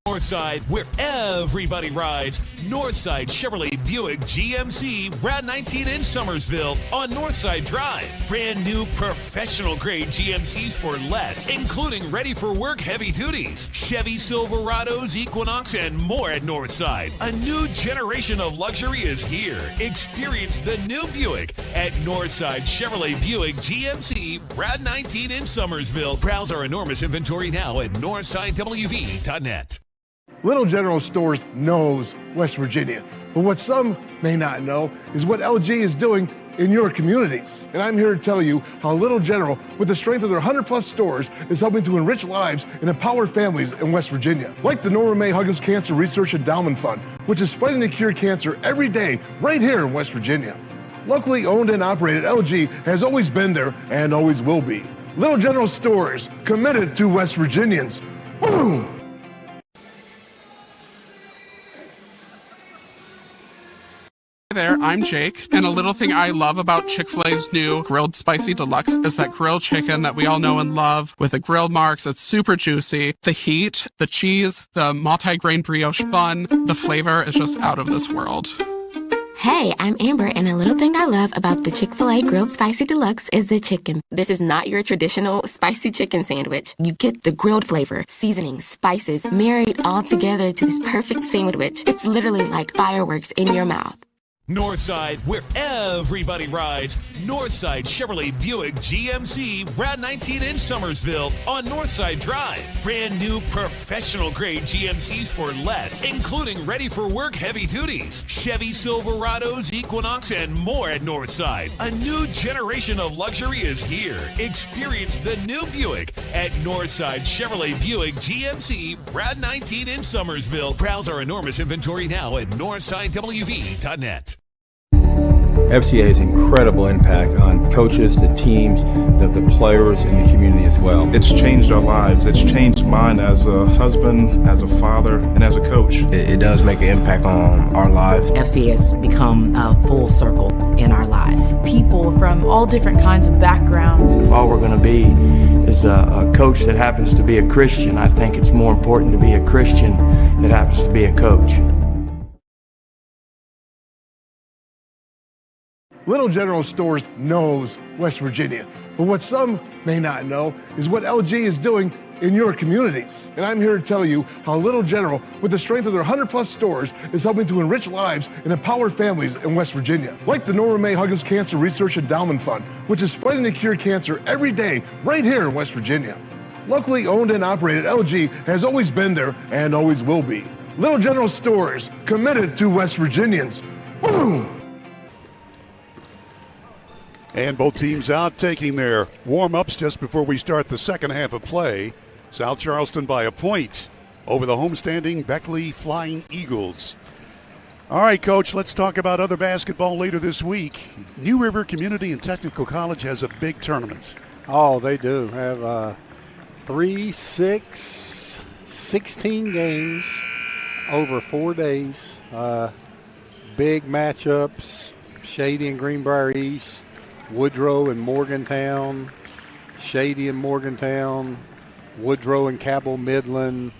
Northside, where everybody rides. Northside Chevrolet Buick GMC Rad 19 in Summersville on Northside Drive. Brand new professional grade GMCs for less, including ready for work heavy duties, Chevy Silverados, Equinox, and more at Northside. A new generation of luxury is here. Experience the new Buick at Northside Chevrolet Buick GMC Rad 19 in Summersville. Browse our enormous inventory now at northsidewv.net. Little General Stores knows West Virginia, but what some may not know is what LG is doing in your communities. And I'm here to tell you how Little General, with the strength of their 100-plus stores, is helping to enrich lives and empower families in West Virginia. Like the Norma May Huggins Cancer Research Endowment Fund, which is fighting to cure cancer every day right here in West Virginia. Locally owned and operated, LG has always been there and always will be. Little General Stores, committed to West Virginians. Boom! Hi there, I'm Jake, and a little thing I love about Chick-fil-A's new Grilled Spicy Deluxe is that grilled chicken that we all know and love with the grilled marks. It's super juicy. The heat, the cheese, the multi-grain brioche bun, the flavor is just out of this world. Hey, I'm Amber, and a little thing I love about the Chick-fil-A Grilled Spicy Deluxe is the chicken. This is not your traditional spicy chicken sandwich. You get the grilled flavor, seasoning, spices, married all together to this perfect sandwich. It's literally like fireworks in your mouth. Northside, where everybody rides. Northside Chevrolet Buick GMC Route 19 in Somersville on Northside Drive. Brand new professional grade GMCs for less, including ready for work heavy duties, Chevy Silverados, Equinox, and more at Northside. A new generation of luxury is here. Experience the new Buick at Northside Chevrolet Buick GMC Route 19 in Somersville. Browse our enormous inventory now at northsidewv.net. FCA has incredible impact on coaches, the teams, the players, and the community as well. It's changed our lives. It's changed mine as a husband, as a father, and as a coach. It does make an impact on our lives. FCA has become a full circle in our lives. People from all different kinds of backgrounds. If all we're going to be is a coach that happens to be a Christian, I think it's more important to be a Christian that happens to be a coach. Little General Stores knows West Virginia, but what some may not know is what LG is doing in your communities. And I'm here to tell you how Little General, with the strength of their 100+ stores, is helping to enrich lives and empower families in West Virginia. Like the Norma May Huggins Cancer Research Endowment Fund, which is fighting to cure cancer every day right here in West Virginia. Locally owned and operated, LG has always been there and always will be. Little General Stores, committed to West Virginians. Boom! And both teams out taking their warm-ups just before we start the second half of play. South Charleston by a point over the homestanding Beckley Flying Eagles. All right, Coach, let's talk about other basketball later this week. New River Community and Technical College has a big tournament. Oh, they do. Have 3, 6, 16 games over 4 days. Big matchups, Shady and Greenbrier East, Woodrow and Morgantown, Shady and Morgantown, Woodrow and Cabell Midland,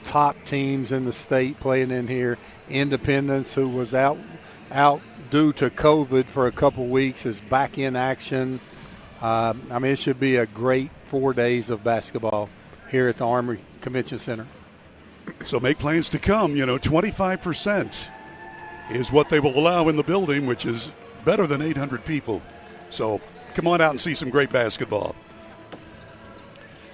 top teams in the state playing in here. Independence, who was out due to COVID for a couple weeks, is back in action. It should be a great 4 days of basketball here at the Armory Convention Center. So make plans to come. 25% is what they will allow in the building, which is better than 800 people. So come on out and see some great basketball.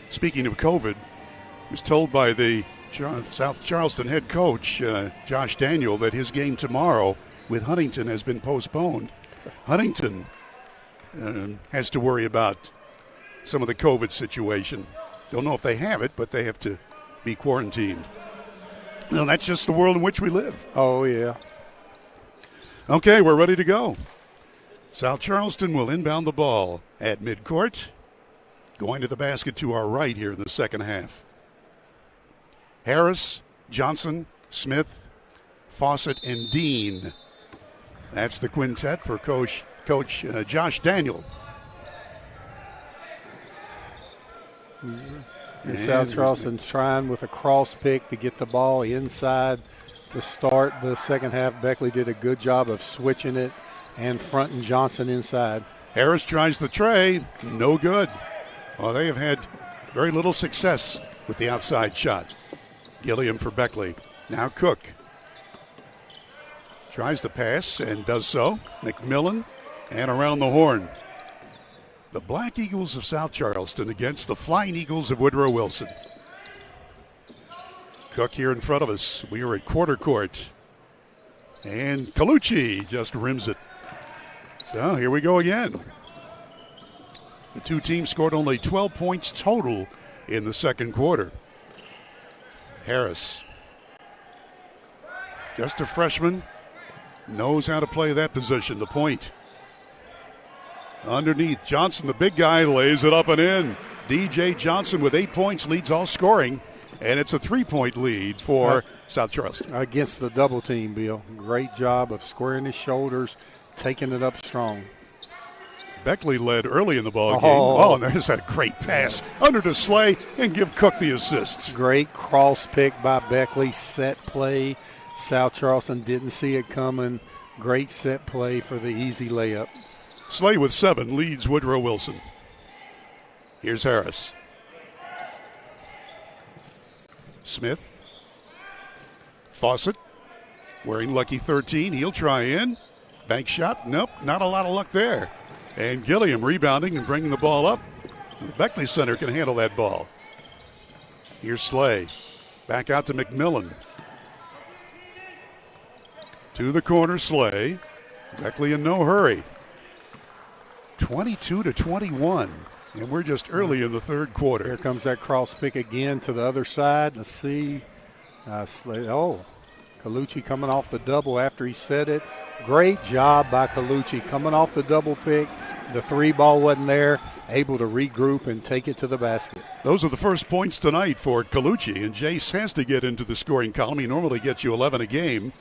Speaking of COVID, I was told by the South Charleston head coach, Josh Daniel, that his game tomorrow with Huntington has been postponed. Huntington has to worry about some of the COVID situation. Don't know if they have it, but they have to be quarantined. That's just the world in which we live. Oh, yeah. Okay, we're ready to go. South Charleston will inbound the ball at midcourt. Going to the basket to our right here in the second half. Harris, Johnson, Smith, Fawcett, and Dean. That's the quintet for Coach Josh Daniel. And South Charleston trying with a cross pick to get the ball inside to start the second half. Beckley did a good job of switching it and fronting Johnson inside. Harris tries the tray. No good. Well, they have had very little success with the outside shot. Gilliam for Beckley. Now Cook. Tries the pass and does so. McMillan and around the horn. The Black Eagles of South Charleston against the Flying Eagles of Woodrow Wilson. Cook here in front of us. We are at quarter court. And Colucci just rims it. So here we go again. The two teams scored only 12 points total in the second quarter. Harris, just a freshman, knows how to play that position, the point. Underneath, Johnson, the big guy, lays it up and in. DJ Johnson with 8 points leads all scoring. And it's a 3-point lead for South Charleston. Against the double team, Bill. Great job of squaring his shoulders, taking it up strong. Beckley led early in the ball game. And there's that great pass under to Slay and give Cook the assist. Great cross pick by Beckley. Set play. South Charleston didn't see it coming. Great set play for the easy layup. Slay with 7 leads Woodrow Wilson. Here's Harris. Smith. Fawcett. Wearing lucky 13. He'll try in. Bank shot. Nope, not a lot of luck there. And Gilliam rebounding and bringing the ball up. The Beckley Center can handle that ball. Here's Slay. Back out to McMillan. To the corner, Slay. Beckley in no hurry. 22-21. And we're just early in the third quarter. Here comes that cross pick again to the other side. Let's see. Slay. Colucci coming off the double after he set it. Great job by Colucci coming off the double pick. The 3 ball wasn't there. Able to regroup and take it to the basket. Those are the first points tonight for Colucci. And Jace has to get into the scoring column. He normally gets you 11 a game.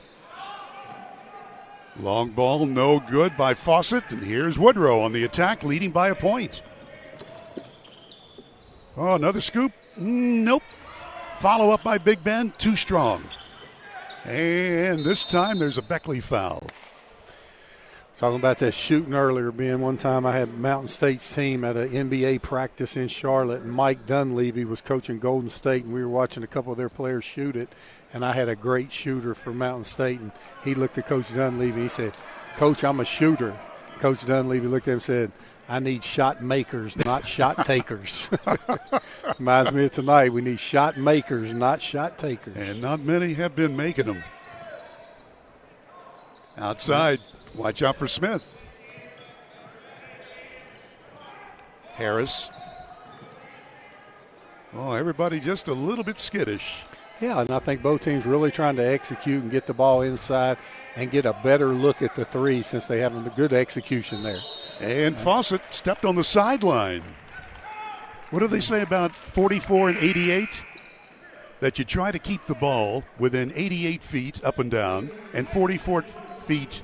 Long ball, no good by Fawcett. And here's Woodrow on the attack, leading by a point. Oh, another scoop. Nope. Follow up by Big Ben, too strong. And this time there's a Beckley foul. Talking about that shooting earlier, Ben. One time I had Mountain State's team at an NBA practice in Charlotte, and Mike Dunleavy was coaching Golden State, and we were watching a couple of their players shoot it. And I had a great shooter for Mountain State, and he looked at Coach Dunleavy. He said, "Coach, I'm a shooter." Coach Dunleavy looked at him and said, "I need shot makers, not shot takers." Reminds me of tonight. We need shot makers, not shot takers. And not many have been making them. Outside, watch out for Smith. Harris. Oh, everybody just a little bit skittish. Yeah, and I think both teams really trying to execute and get the ball inside and get a better look at the 3 since they have a good execution there. And Fawcett stepped on the sideline. What do they say about 44 and 88? That you try to keep the ball within 88 feet up and down and 44 feet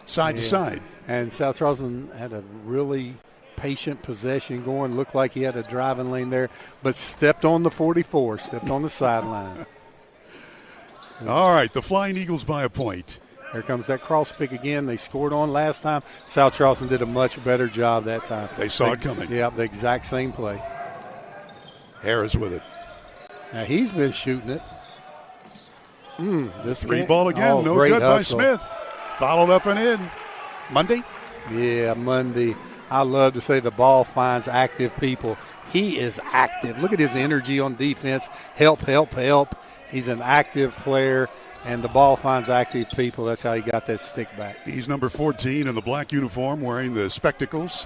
side to side. And South Charleston had a really patient possession going. Looked like he had a driving lane there, but stepped on the 44, stepped on the sideline. All right, the Flying Eagles by a point. Here comes that cross pick again. They scored on last time. South Charleston did a much better job that time. They saw it coming. Yeah, the exact same play. Harris with it. Now he's been shooting it. This 3 ball again, no good hustle by Smith. Followed up and in. Monday? Yeah, Monday. I love to say the ball finds active people. He is active. Look at his energy on defense. Help, help, help. He's an active player, and the ball finds active people. That's how he got that stick back. He's number 14 in the black uniform wearing the spectacles.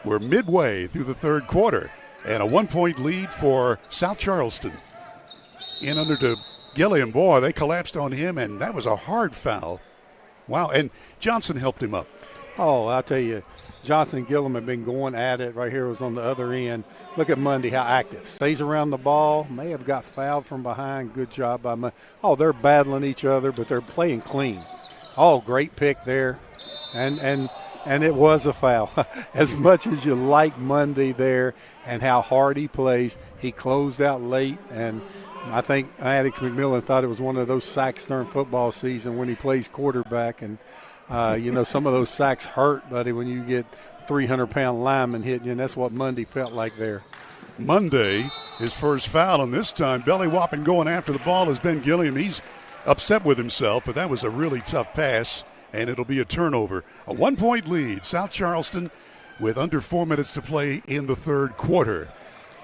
We're midway through the third quarter, and a 1-point lead for South Charleston. In under to Gilliam. Boy, they collapsed on him, and that was a hard foul. Wow, and Johnson helped him up. Oh, I'll tell you, Johnson and Gilliam have been going at it. Right here was on the other end. Look at Mundy, how active. Stays around the ball. May have got fouled from behind. Good job by Mundy. Oh, they're battling each other, but they're playing clean. Oh, great pick there. And it was a foul. As much as you like Mundy there and how hard he plays, he closed out late. And I think Addix McMillan thought it was one of those sacks during football season when he plays quarterback. And, some of those sacks hurt, buddy, when you get 300-pound linemen hitting you, and that's what Mundy felt like there. Monday, his first foul, and this time belly whopping going after the ball is Ben Gilliam. He's upset with himself, but that was a really tough pass, and it'll be a turnover. A 1-point lead, South Charleston, with under 4 minutes to play in the third quarter.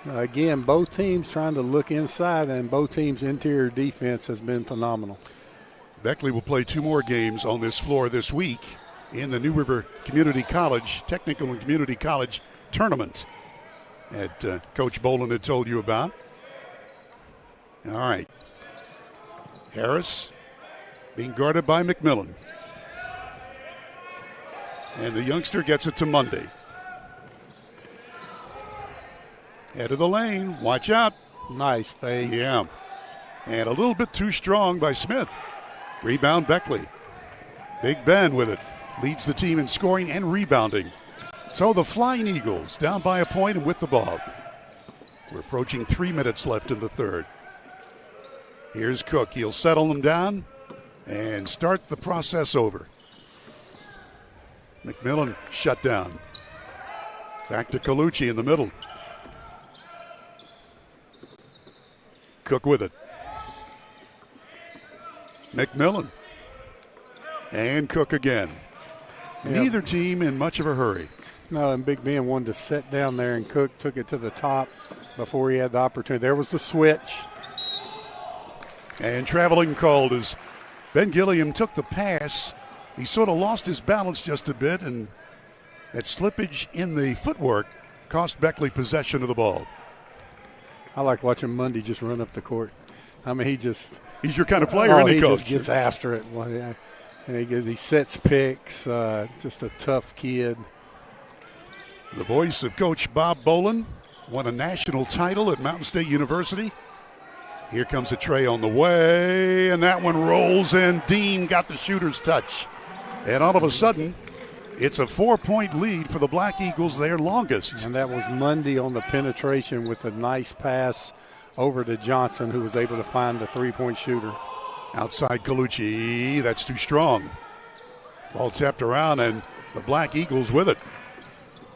Again, both teams trying to look inside, and both teams' interior defense has been phenomenal. Beckley will play 2 more games on this floor this week in the New River Community College, Technical and Community College tournament that Coach Boland had told you about. All right. Harris being guarded by McMillan. And the youngster gets it to Mundy. Head of the lane. Watch out. Nice fade. Yeah. And a little bit too strong by Smith. Rebound Beckley. Big Ben with it. Leads the team in scoring and rebounding. So the Flying Eagles down by a point and with the ball. We're approaching 3 minutes left in the third. Here's Cook. He'll settle them down and start the process over. McMillan shut down. Back to Colucci in the middle. Cook with it. McMillan. And Cook again. Yep. Neither team in much of a hurry. No, and Big Ben wanted to sit down there, and Cook took it to the top before he had the opportunity. There was the switch. And traveling called as Ben Gilliam took the pass. He sort of lost his balance just a bit, and that slippage in the footwork cost Beckley possession of the ball. I like watching Mundy just run up the court. I mean, he's your kind of player, isn't he, Coach? He just gets after it. And he sets picks, just a tough kid. The voice of Coach Bob Boland, won a national title at Mountain State University. Here comes a tray on the way, and that one rolls in. Dean got the shooter's touch. And all of a sudden, it's a 4-point lead for the Black Eagles, their longest. And that was Mundy on the penetration with a nice pass over to Johnson, who was able to find the three-point shooter. Outside Colucci, that's too strong. Ball tapped around, and the Black Eagles with it.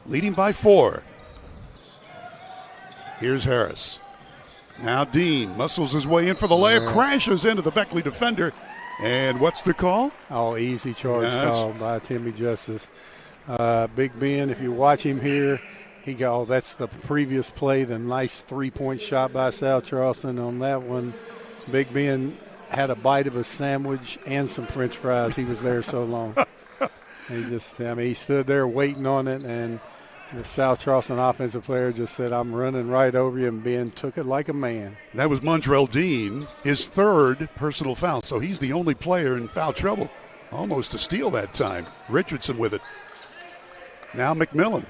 Leading by 4. Here's Harris. Now Dean muscles his way in for the layup, crashes into the Beckley defender. And what's the call? Oh, easy charge call by Timmy Justice. Big Ben, if you watch him here, that's the previous play, the nice three-point shot by South Charleston. On that one, Big Ben had a bite of a sandwich and some French fries. He was there so long. He stood there waiting on it, and the South Charleston offensive player just said, I'm running right over you, and Ben took it like a man. That was Montrell Dean, his third personal foul, so he's the only player in foul trouble. Almost a steal that time. Richardson with it. Now McMillan.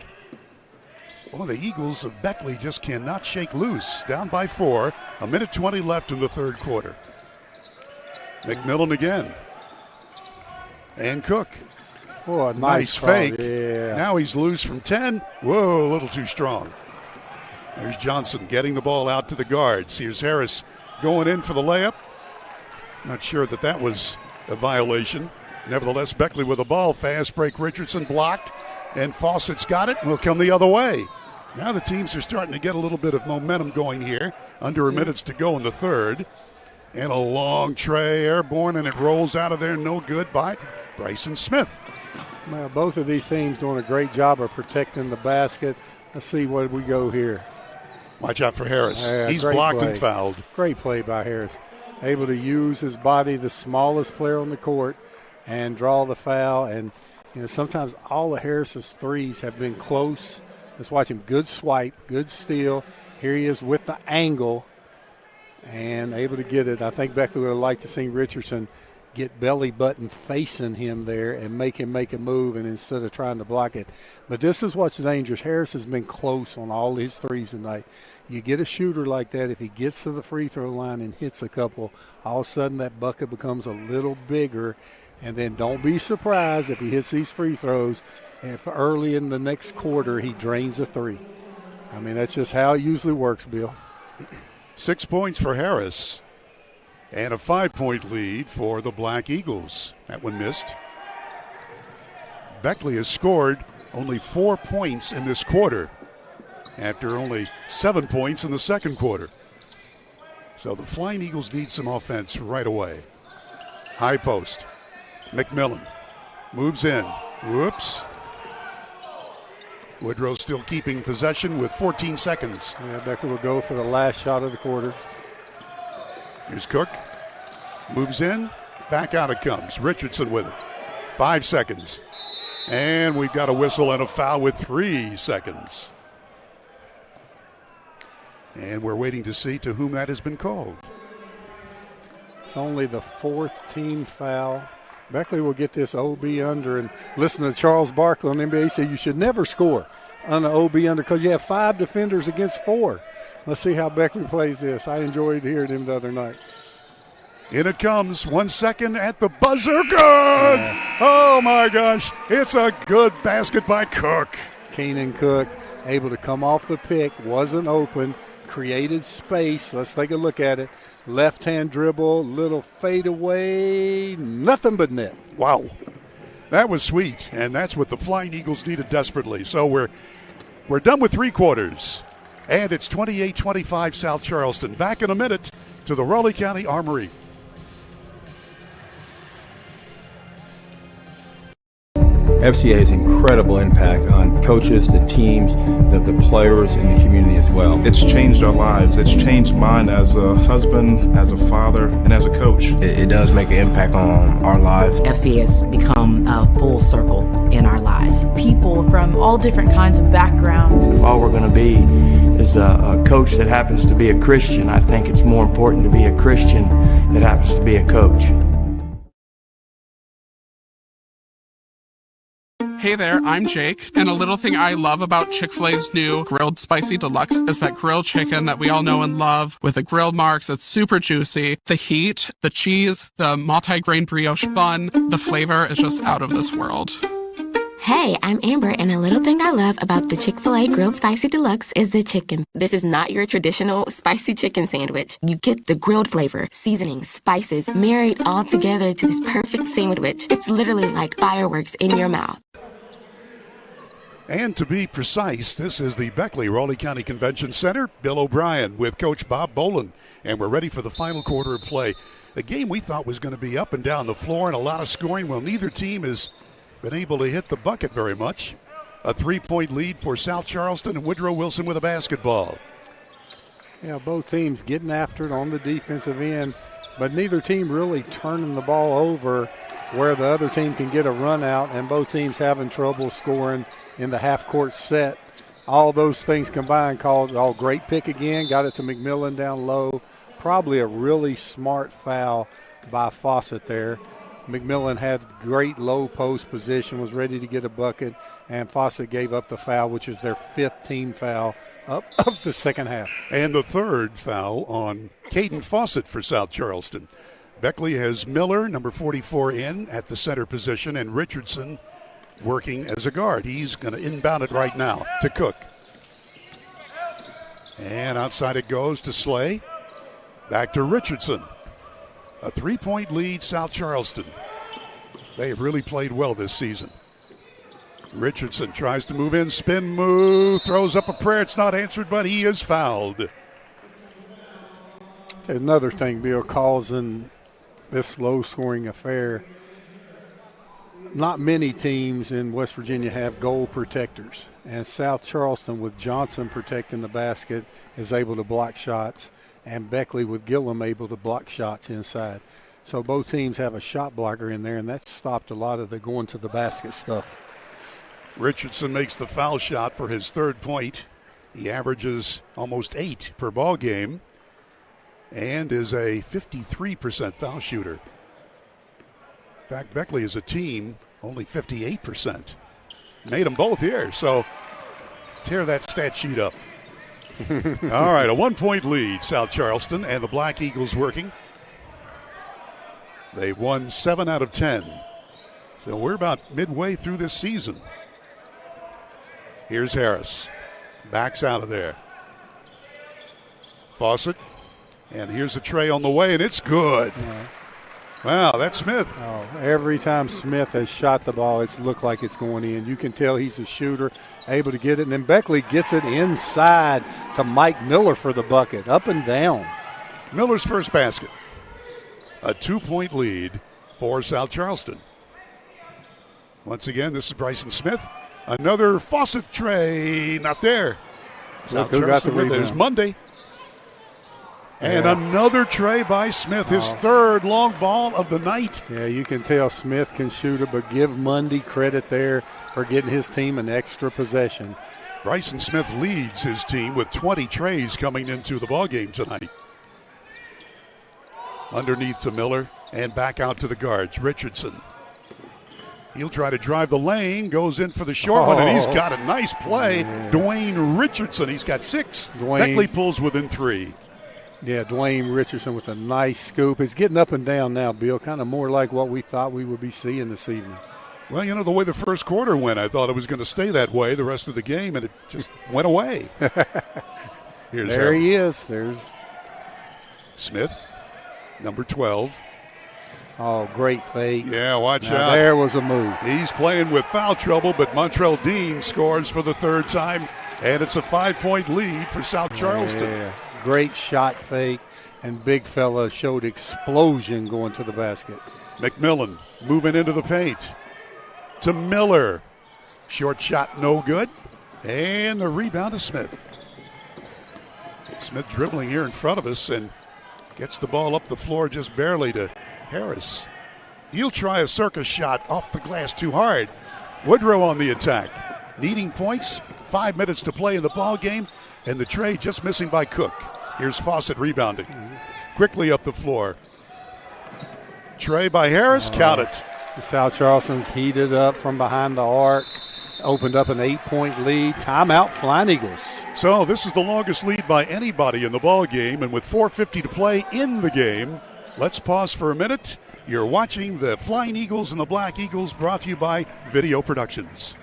The Eagles of Beckley just cannot shake loose. Down by 4, 1:20 left in the third quarter. McMillan again. And Cook. Oh, a nice fake. Yeah. Now he's loose from 10. Whoa, a little too strong. There's Johnson getting the ball out to the guards. Here's Harris going in for the layup. Not sure that was a violation. Nevertheless, Beckley with the ball. Fast break. Richardson blocked. And Fawcett's got it and will come the other way. Now the teams are starting to get a little bit of momentum going here. Under a minute to go in the third. And a long tray airborne, and it rolls out of there. No good by Bryson Smith. Well, both of these teams doing a great job of protecting the basket. Let's see what we go here. Watch out for Harris. He's blocked and fouled. Great play by Harris. Able to use his body, the smallest player on the court, and draw the foul. And sometimes all of Harris's threes have been close. Let's watch him. Good swipe, good steal. Here he is with the angle and able to get it. I think Beckley would have liked to see Richardson get belly button facing him there and make him make a move, and instead of trying to block it. But this is what's dangerous. Harris has been close on all his threes tonight. You get a shooter like that, if he gets to the free throw line and hits a couple, all of a sudden that bucket becomes a little bigger. And then don't be surprised if he hits these free throws, if early in the next quarter he drains a three. I mean, that's just how it usually works, Bill. 6 points for Harris. And a 5-point lead for the Black Eagles. That one missed. Beckley has scored only 4 points in this quarter after only 7 points in the second quarter. So the Flying Eagles need some offense right away. High post. McMillan moves in. Whoops. Woodrow still keeping possession with 14 seconds. Yeah, Beckley will go for the last shot of the quarter. Here's Cook. Moves in. Back out it comes. Richardson with it. 5 seconds. And we've got a whistle and a foul with 3 seconds. And we're waiting to see to whom that has been called. It's only the 4th team foul. Beckley will get this OB under, and listen to Charles Barkley on NBA say you should never score on the OB under because you have 5 defenders against 4. Let's see how Beckley plays this. I enjoyed hearing him the other night. In it comes. 1 second at the buzzer. Good! Oh, my gosh. It's a good basket by Cook. Keenan Cook able to come off the pick, wasn't open, created space. Let's take a look at it. Left-hand dribble, little fadeaway, nothing but net. Wow. That was sweet, and that's what the Flying Eagles needed desperately. So we're done with three quarters, and it's 28-25 South Charleston. Back in a minute to the Raleigh County Armory. FCA has incredible impact on coaches, the teams, the players, and the community as well. It's changed our lives. It's changed mine as a husband, as a father, and as a coach. It does make an impact on our lives. FCA has become a full circle in our lives. People from all different kinds of backgrounds. If all we're going to be is a coach that happens to be a Christian, I think it's more important to be a Christian that happens to be a coach. Hey there, I'm Jake, and a little thing I love about Chick-fil-A's new Grilled Spicy Deluxe is that grilled chicken that we all know and love with the grilled marks. It's super juicy. The heat, the cheese, the multi-grain brioche bun, the flavor is just out of this world. Hey, I'm Amber, and a little thing I love about the Chick-fil-A Grilled Spicy Deluxe is the chicken. This is not your traditional spicy chicken sandwich. You get the grilled flavor, seasoning, spices, married all together to this perfect sandwich. It's literally like fireworks in your mouth. And to be precise, this is the Beckley Raleigh County Convention Center. Bill O'Brien with Coach Bob Boland, and we're ready for the final quarter of play. A game we thought was going to be up and down the floor and a lot of scoring. Well, neither team has been able to hit the bucket very much. A 3-point lead for South Charleston, and Woodrow Wilson with a basketball. Yeah, both teams getting after it on the defensive end, but neither team really turning the ball over where the other team can get a run out, and both teams having trouble scoring in the half-court set. All those things combined caused great pick again, got it to McMillan down low. Probably a really smart foul by Fawcett there. McMillan had great low post position, was ready to get a bucket, and Fawcett gave up the foul, which is their fifth team foul of the second half. And the third foul on Caden Fawcett for South Charleston. Beckley has Miller, number 44, in at the center position, and Richardson working as a guard. He's going to inbound it right now to Cook. And outside it goes to Slay. Back to Richardson. A 3-point lead, South Charleston. They have really played well this season. Richardson tries to move in, spin move, throws up a prayer. It's not answered, but he is fouled. Another thing, Bill, causing this low-scoring affair, not many teams in West Virginia have goal protectors, and South Charleston with Johnson protecting the basket is able to block shots, and Beckley with Gillum able to block shots inside. So both teams have a shot blocker in there, and that stopped a lot of the going to the basket stuff. Richardson makes the foul shot for his third point. He averages almost 8 per ball game and is a 53% foul shooter. In fact, Beckley as a team, only 58%. Made them both here, so tear that stat sheet up. All right, a 1-point lead, South Charleston, and the Black Eagles working. They've won 7 out of 10. So we're about midway through this season. Here's Harris. Backs out of there. Fawcett. And here's a tray on the way, and it's good. Yeah. Wow, that's Smith. Oh, every time Smith has shot the ball, it's looked like it's going in. You can tell he's a shooter, able to get it. And then Beckley gets it inside to Mike Miller for the bucket, up and down. Miller's first basket. A 2-point lead for South Charleston. Once again, this is Bryson Smith. Another Fawcett tray, not there. South Charleston with it is Monday. And another tray by Smith, his third long ball of the night. Yeah, you can tell Smith can shoot it, but give Mundy credit there for getting his team an extra possession. Bryson Smith leads his team with 20 trays coming into the ballgame tonight. Underneath to Miller and back out to the guards. Richardson. He'll try to drive the lane, goes in for the short one, and he's got a nice play. Yeah. Dwayne Richardson, he's got 6. Beckley pulls within 3. Yeah, Dwayne Richardson with a nice scoop. It's getting up and down now, Bill, kind of more like what we thought we would be seeing this evening. Well, you know, the way the first quarter went, I thought it was going to stay that way the rest of the game, and it just went away. There he is. There's Smith, number 12. Oh, great fake. Yeah, watch now out. There was a move. He's playing with foul trouble, but Montrell Dean scores for the third time, and it's a 5-point lead for South Charleston. Yeah. Great shot fake, and big fella showed explosion going to the basket. McMillan moving into the paint to Miller. Short shot, no good. And the rebound to Smith. Smith dribbling here in front of us and gets the ball up the floor just barely to Harris. He'll try a circus shot off the glass too hard. Woodrow on the attack. Needing points, 5 minutes to play in the ball game, and the trade just missing by Cook. Here's Fawcett rebounding. Quickly up the floor. Trey by Harris, count it. South Charleston's heated up from behind the arc. Opened up an 8-point lead. Timeout, Flying Eagles. So this is the longest lead by anybody in the ball game, and with 4:50 to play in the game, let's pause for a minute. You're watching the Flying Eagles and the Black Eagles, brought to you by Video Productions.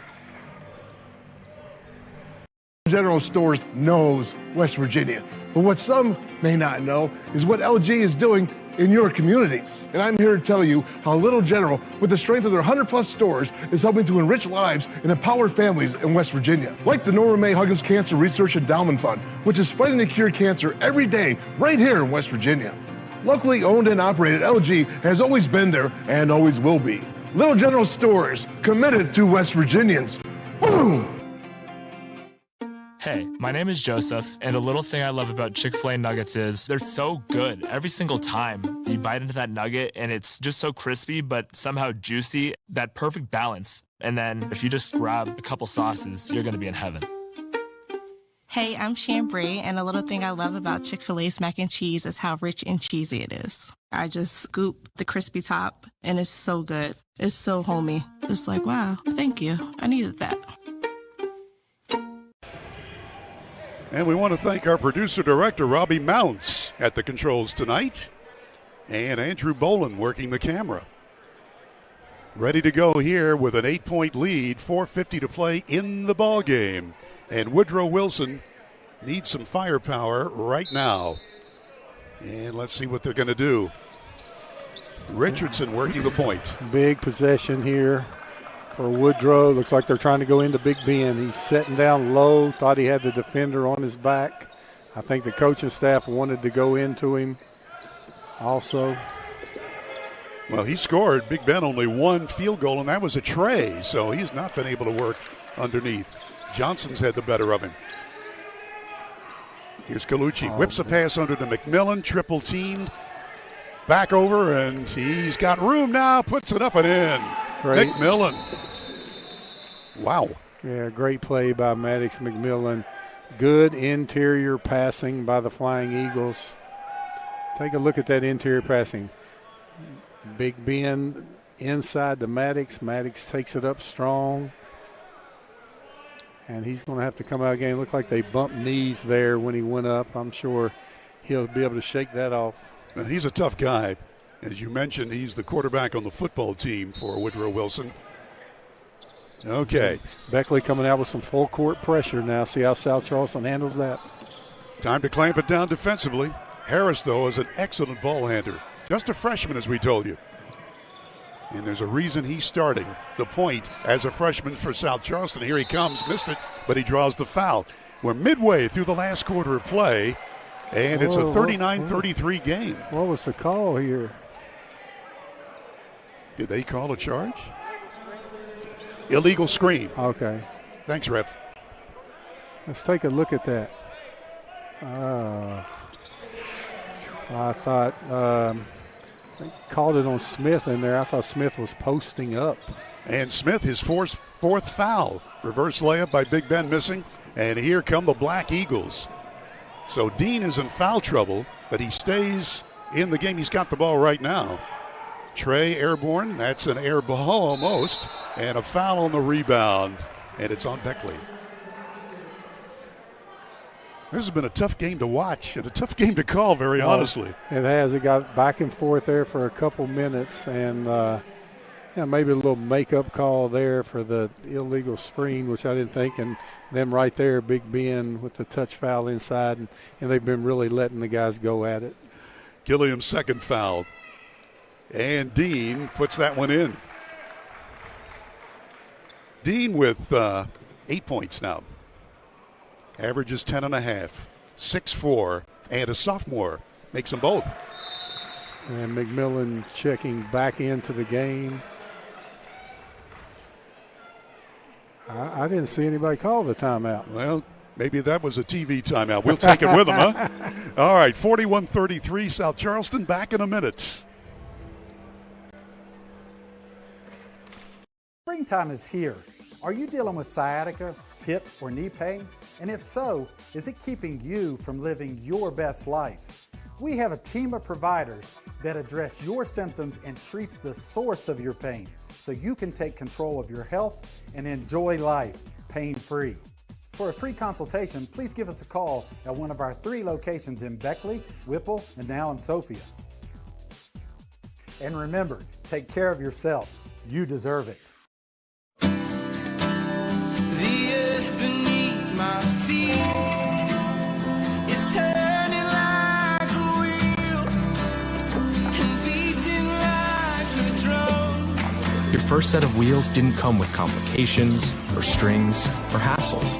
General Stores knows West Virginia, but what some may not know is what LG is doing in your communities. And I'm here to tell you how Little General, with the strength of their 100-plus stores, is helping to enrich lives and empower families in West Virginia. Like the Norma May Huggins Cancer Research Endowment Fund, which is fighting to cure cancer every day right here in West Virginia. Locally owned and operated, LG has always been there and always will be. Little General Stores, committed to West Virginians. Boom! Hey, my name is Joseph, and a little thing I love about Chick-fil-A nuggets is they're so good every single time. You bite into that nugget, and it's just so crispy, but somehow juicy, that perfect balance. And then if you just grab a couple sauces, you're going to be in heaven. Hey, I'm Chambray, and a little thing I love about Chick-fil-A's mac and cheese is how rich and cheesy it is. I just scoop the crispy top, and it's so good. It's so homey. It's like, wow, thank you. I needed that. And we want to thank our producer-director, Robbie Mounts, at the controls tonight, and Andrew Boland working the camera. Ready to go here with an 8-point lead, 4:50 to play in the ball game. And Woodrow Wilson needs some firepower right now. And let's see what they're going to do. Richardson working the point. Big possession here for Woodrow. Looks like they're trying to go into Big Ben. He's sitting down low, thought he had the defender on his back. I think the coaching staff wanted to go into him also. Well, he scored. Big Ben only one field goal, and that was a tray, so he's not been able to work underneath. Johnson's had the better of him. Here's Colucci, whips a pass under to McMillan, triple teamed. Back over, and he's got room now, puts it up and in. Great. McMillan. Wow. Yeah, great play by Maddox McMillan. Good interior passing by the Flying Eagles. Take a look at that interior passing. Big Ben inside to Maddox. Maddox takes it up strong. And he's going to have to come out again. Looked like they bumped knees there when he went up. I'm sure he'll be able to shake that off. Now, he's a tough guy. As you mentioned, he's the quarterback on the football team for Woodrow Wilson. Okay. Beckley coming out with some full court pressure now. See how South Charleston handles that. Time to clamp it down defensively. Harris, though, is an excellent ball handler. Just a freshman, as we told you. And there's a reason he's starting the point as a freshman for South Charleston. Here he comes, missed it, but he draws the foul. We're midway through the last quarter of play, and it's a 39-33 game. What was the call here? Did they call a charge? Illegal screen. Okay. Thanks, ref. Let's take a look at that. I thought they called it on Smith in there. I thought Smith was posting up. And Smith, his fourth foul. Reverse layup by Big Ben missing. And here come the Black Eagles. So Dean is in foul trouble, but he stays in the game. He's got the ball right now. Trey airborne. That's an air ball almost. And a foul on the rebound. And it's on Beckley. This has been a tough game to watch and a tough game to call, very honestly. It has. It got back and forth there for a couple minutes, and maybe a little makeup call there for the illegal screen, which I didn't think, and them right there, Big Ben with the touch foul inside, and they've been really letting the guys go at it. Gilliam's second foul, and Dean puts that one in. Dean with 8 points now. Averages 10.5, 6'4", and a sophomore makes them both. And McMillan checking back into the game. I didn't see anybody call the timeout. Well, maybe that was a TV timeout. We'll take it with them, huh? All right, 41-33, South Charleston, back in a minute. Springtime is here. Are you dealing with sciatica, hip, or knee pain? And if so, is it keeping you from living your best life? We have a team of providers that address your symptoms and treats the source of your pain so you can take control of your health and enjoy life pain-free. For a free consultation, please give us a call at one of our 3 locations in Beckley, Whipple, and now in Sophia. And remember, take care of yourself. You deserve it. The earth beneath my feet is turning like a wheel and beating like a drum. Your first set of wheels didn't come with complications or strings or hassles.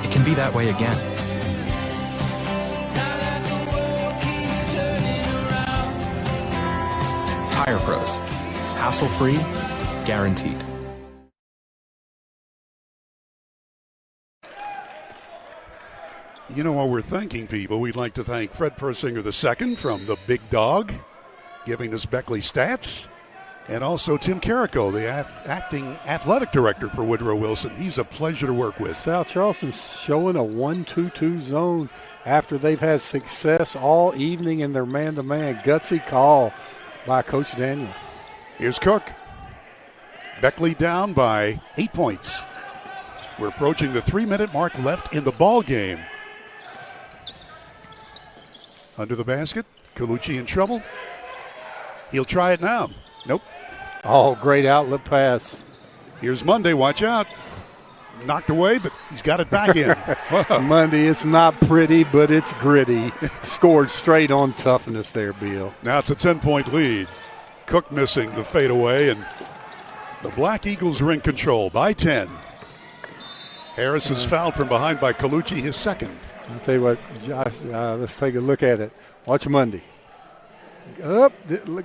It can be that way again. Tire Pros. Hassle-free, guaranteed. You know, while we're thanking people, we'd like to thank Fred Persinger II from the Big Dog, giving us Beckley stats, and also Tim Carrico, the acting athletic director for Woodrow Wilson. He's a pleasure to work with. South Charleston's showing a 1-2-2 zone after they've had success all evening in their man-to-man. Gutsy call by Coach Daniel. Here's Cook. Beckley down by 8 points. We're approaching the 3-minute mark left in the ball game. Under the basket, Colucci in trouble. He'll try it now. Nope. Oh, great outlet pass. Here's Monday, watch out. Knocked away, but he's got it back in. Monday, it's not pretty, but it's gritty. Scored straight on toughness there, Bill. Now it's a 10-point lead. Cook missing the fadeaway, and the Black Eagles are in control by 10. Harris is fouled from behind by Colucci, his second. I'll tell you what, Josh, let's take a look at it. Watch Monday. Up,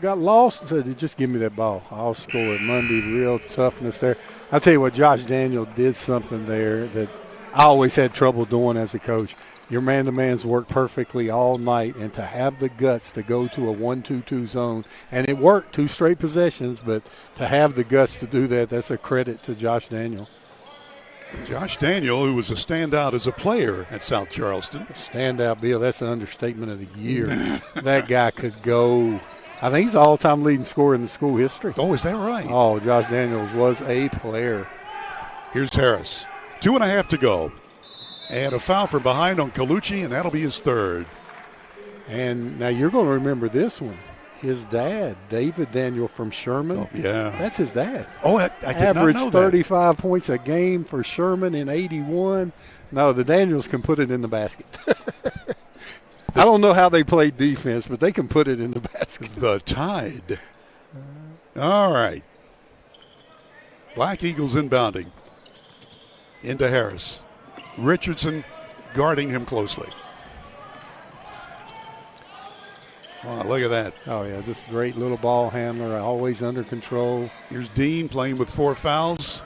got lost. Said, just give me that ball. I'll score it. Monday, real toughness there. I'll tell you what, Josh Daniel did something there that I always had trouble doing as a coach. Your man-to-man's worked perfectly all night, and to have the guts to go to a 1-2-2 zone, and it worked 2 straight possessions, but to have the guts to do that, that's a credit to Josh Daniel. Josh Daniel, who was a standout as a player at South Charleston. Standout, Bill, that's an understatement of the year. That guy could go. I think he's the all-time leading scorer in the school history. Oh, is that right? Oh, Josh Daniels was a player. Here's Harris. 2.5 to go. And a foul from behind on Colucci, and that'll be his third. And now you're going to remember this one. His dad, David Daniel from Sherman. Oh, yeah. That's his dad. Oh, I did not know that. Averaged 35 points a game for Sherman in 81. No, the Daniels can put it in the basket. I don't know how they play defense, but they can put it in the basket. The Tide. All right. Black Eagles inbounding. Into Harris. Richardson guarding him closely. Oh, look at that. Oh, yeah, just great little ball handler, always under control. Here's Dean playing with 4 fouls.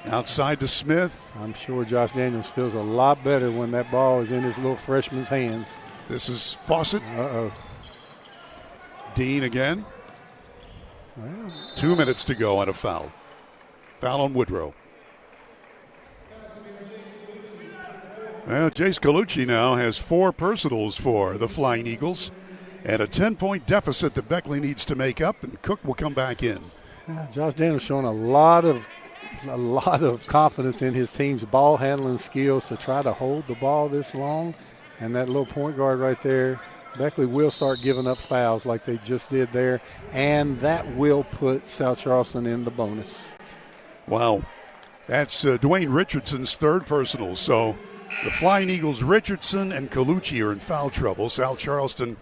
Outside to Smith. I'm sure Josh Daniels feels a lot better when that ball is in his little freshman's hands. This is Fawcett. Uh-oh. Dean again. Well, 2 minutes to go on a foul. Foul on Woodrow. Well, Jace Colucci now has 4 personals for the Flying Eagles and a 10-point deficit that Beckley needs to make up, and Cook will come back in. Josh Daniels showing a lot of a lot of confidence in his team's ball handling skills to try to hold the ball this long. And that little point guard right there, Beckley will start giving up fouls like they just did there, and that will put South Charleston in the bonus. Wow. That's Dwayne Richardson's third personal. So the Flying Eagles, Richardson and Colucci are in foul trouble. South Charleston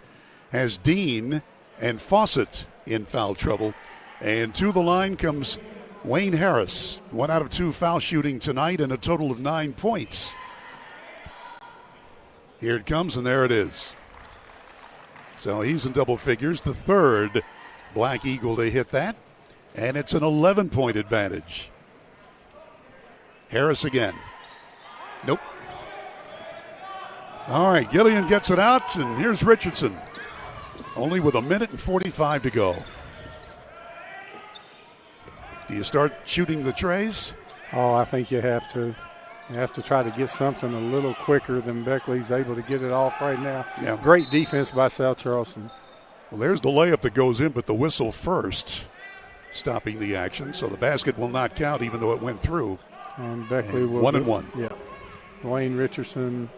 has Dean and Fawcett in foul trouble. And to the line comes Wayne Harris. 1 out of 2 foul shooting tonight and a total of 9 points. Here it comes, and there it is. So he's in double figures, the third Black Eagle to hit that. And it's an 11-point advantage. Harris again. Nope. All right, Gillian gets it out, and here's Richardson. Only with 1:45 to go. Do you start shooting the trays? Oh, I think you have to. You have to try to get something a little quicker than Beckley's able to get it off right now. Yeah. Great defense by South Charleston. Well, there's the layup that goes in, but the whistle first, stopping the action. So the basket will not count, even though it went through. And Beckley will 1-1. Yeah. Dwayne Richardson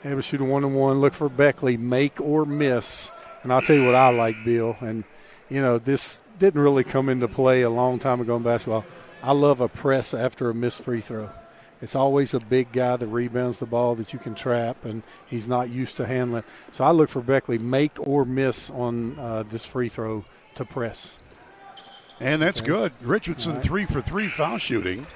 able to shoot a 1-1. Look for Beckley, make or miss. And I'll tell you what I like, Bill. And, you know, this didn't really come into play a long time ago in basketball. I love a press after a missed free throw. It's always a big guy that rebounds the ball that you can trap, and he's not used to handling. So I look for Beckley, make or miss on this free throw to press. And that's good. Richardson 3 for 3 foul shooting.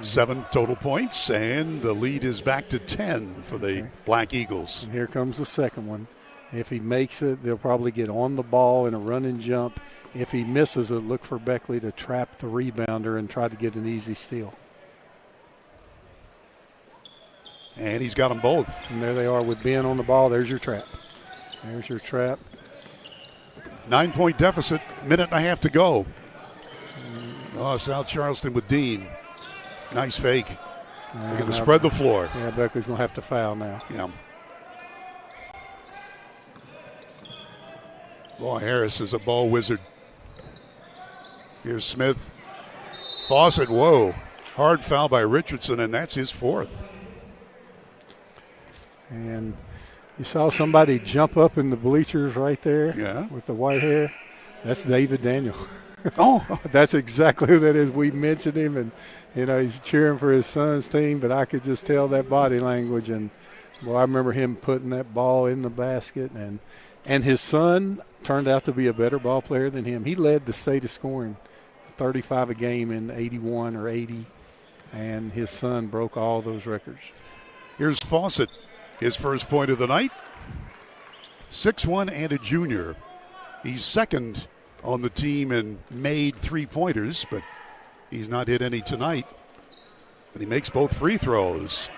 7 total points, and the lead is back to 10 for the Black Eagles. And here comes the second one. If he makes it, they'll probably get on the ball in a run and jump. If he misses it, look for Beckley to trap the rebounder and try to get an easy steal. And he's got them both. And there they are with Ben on the ball. There's your trap. There's your trap. 9-point deficit, minute and a half to go. Oh, South Charleston with Dean. Nice fake. They're going to spread the floor. Yeah, Beckley's going to have to foul now. Yeah. Boy, Harris is a ball wizard. Here's Smith. Fawcett, whoa. Hard foul by Richardson, and that's his fourth. And you saw somebody jump up in the bleachers right there with the white hair. That's David Daniel. Oh, that's exactly who that is. We mentioned him, and, you know, he's cheering for his son's team, but I could just tell that body language. And, well, I remember him putting that ball in the basket, and his son turned out to be a better ball player than him. He led the state of scoring, 35 a game in 81 or 80, and his son broke all those records. Here's Fawcett, his first point of the night. 6'1" and a junior. He's second on the team and made 3-pointers, but he's not hit any tonight. But he makes both free throws.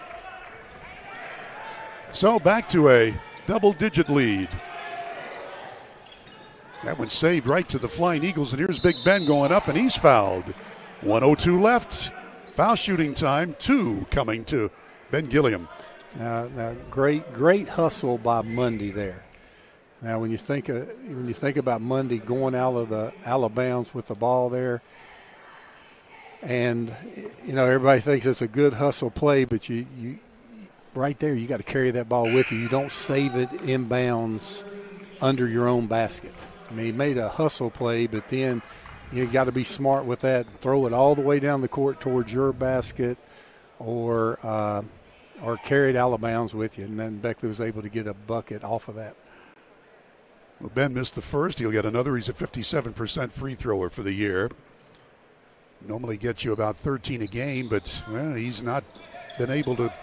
So back to a double-digit lead. That one saved right to the Flying Eagles, and here's Big Ben going up, and he's fouled. 1:02 left. Foul shooting time, 2 coming to Ben Gilliam. Now great hustle by Mundy there. Now, when you think about Mundy going out of bounds with the ball there, and, you know, everybody thinks it's a good hustle play, but you right there, you got to carry that ball with you. You don't save it inbounds under your own basket. I mean, he made a hustle play, but then you got to be smart with that. Throw it all the way down the court towards your basket, or carry it out of bounds with you. And then Beckley was able to get a bucket off of that. Well, Ben missed the first. He'll get another. He's a 57% free thrower for the year. Normally gets you about 13 a game, but, well, he's not been able to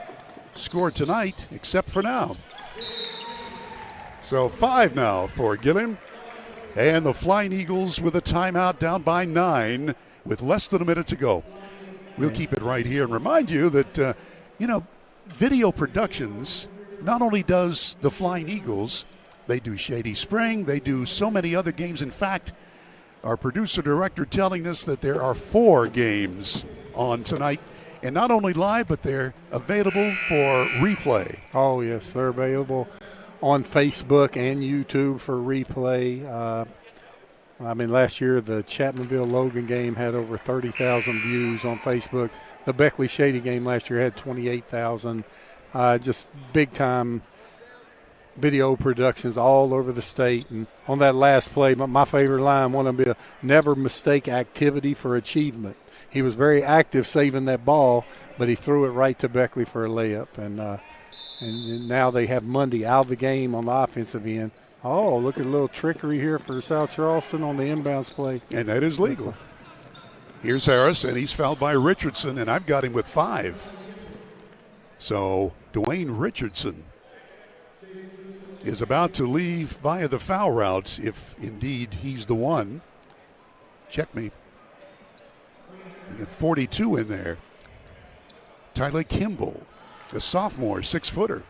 score tonight, except for now. So 5 now for Gilliam. And the Flying Eagles with a timeout, down by 9 with less than a minute to go. We'll keep it right here and remind you that, Video Productions not only does the Flying Eagles, they do Shady Spring, they do so many other games. In fact, our producer-director telling us that there are 4 games on tonight, and not only live, but they're available for replay. Oh, yes, they're available on Facebook and YouTube for replay. I mean, last year the Chapmanville-Logan game had over 30,000 views on Facebook. The Beckley-Shady game last year had 28,000. Just big-time video productions all over the state. And on that last play, my favorite line, one of them, never mistake activity for achievement. He was very active saving that ball, but he threw it right to Beckley for a layup. And now they have Mundy out of the game on the offensive end. Oh, look at a little trickery here for South Charleston on the inbounds play. And that is legal. Here's Harris, and he's fouled by Richardson, and I've got him with 5. So Dwayne Richardson is about to leave via the foul route, if indeed he's the one. Check me. You got 42 in there. Tyler Kimball, a sophomore, 6-footer.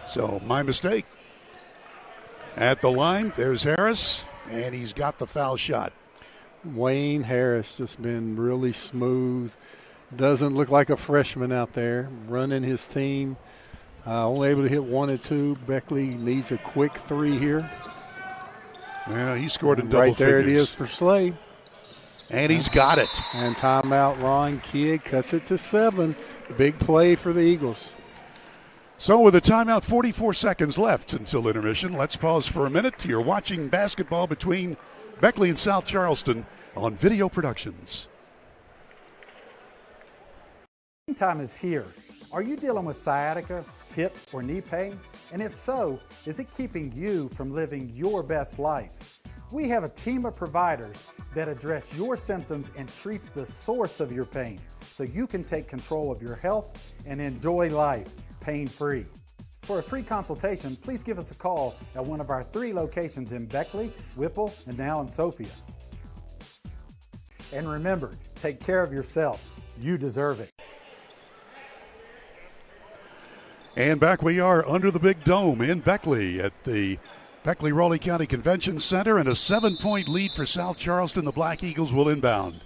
So my mistake. At the line, there's Harris, and he's got the foul shot. Wayne Harris just been really smooth. Doesn't look like a freshman out there, running his team. Only able to hit 1 and 2. Beckley needs a quick 3 here. Yeah, he scored in double figures. Right there figures. it is for Slay. And he's got it. And timeout, Ron Kidd cuts it to 7. Big play for the Eagles. So with a timeout, 44 seconds left until intermission. Let's pause for a minute. You're watching basketball between Beckley and South Charleston on Video Productions. Time is here. Are you dealing with sciatica, hip, or knee pain? And if so, is it keeping you from living your best life? We have a team of providers that address your symptoms and treats the source of your pain so you can take control of your health and enjoy life pain-free. For a free consultation, please give us a call at one of our 3 locations in Beckley, Whipple, and now in Sophia. And remember, take care of yourself. You deserve it. And back we are under the big dome in Beckley at the Beckley-Raleigh County Convention Center, and a 7-point lead for South Charleston. The Black Eagles will inbound.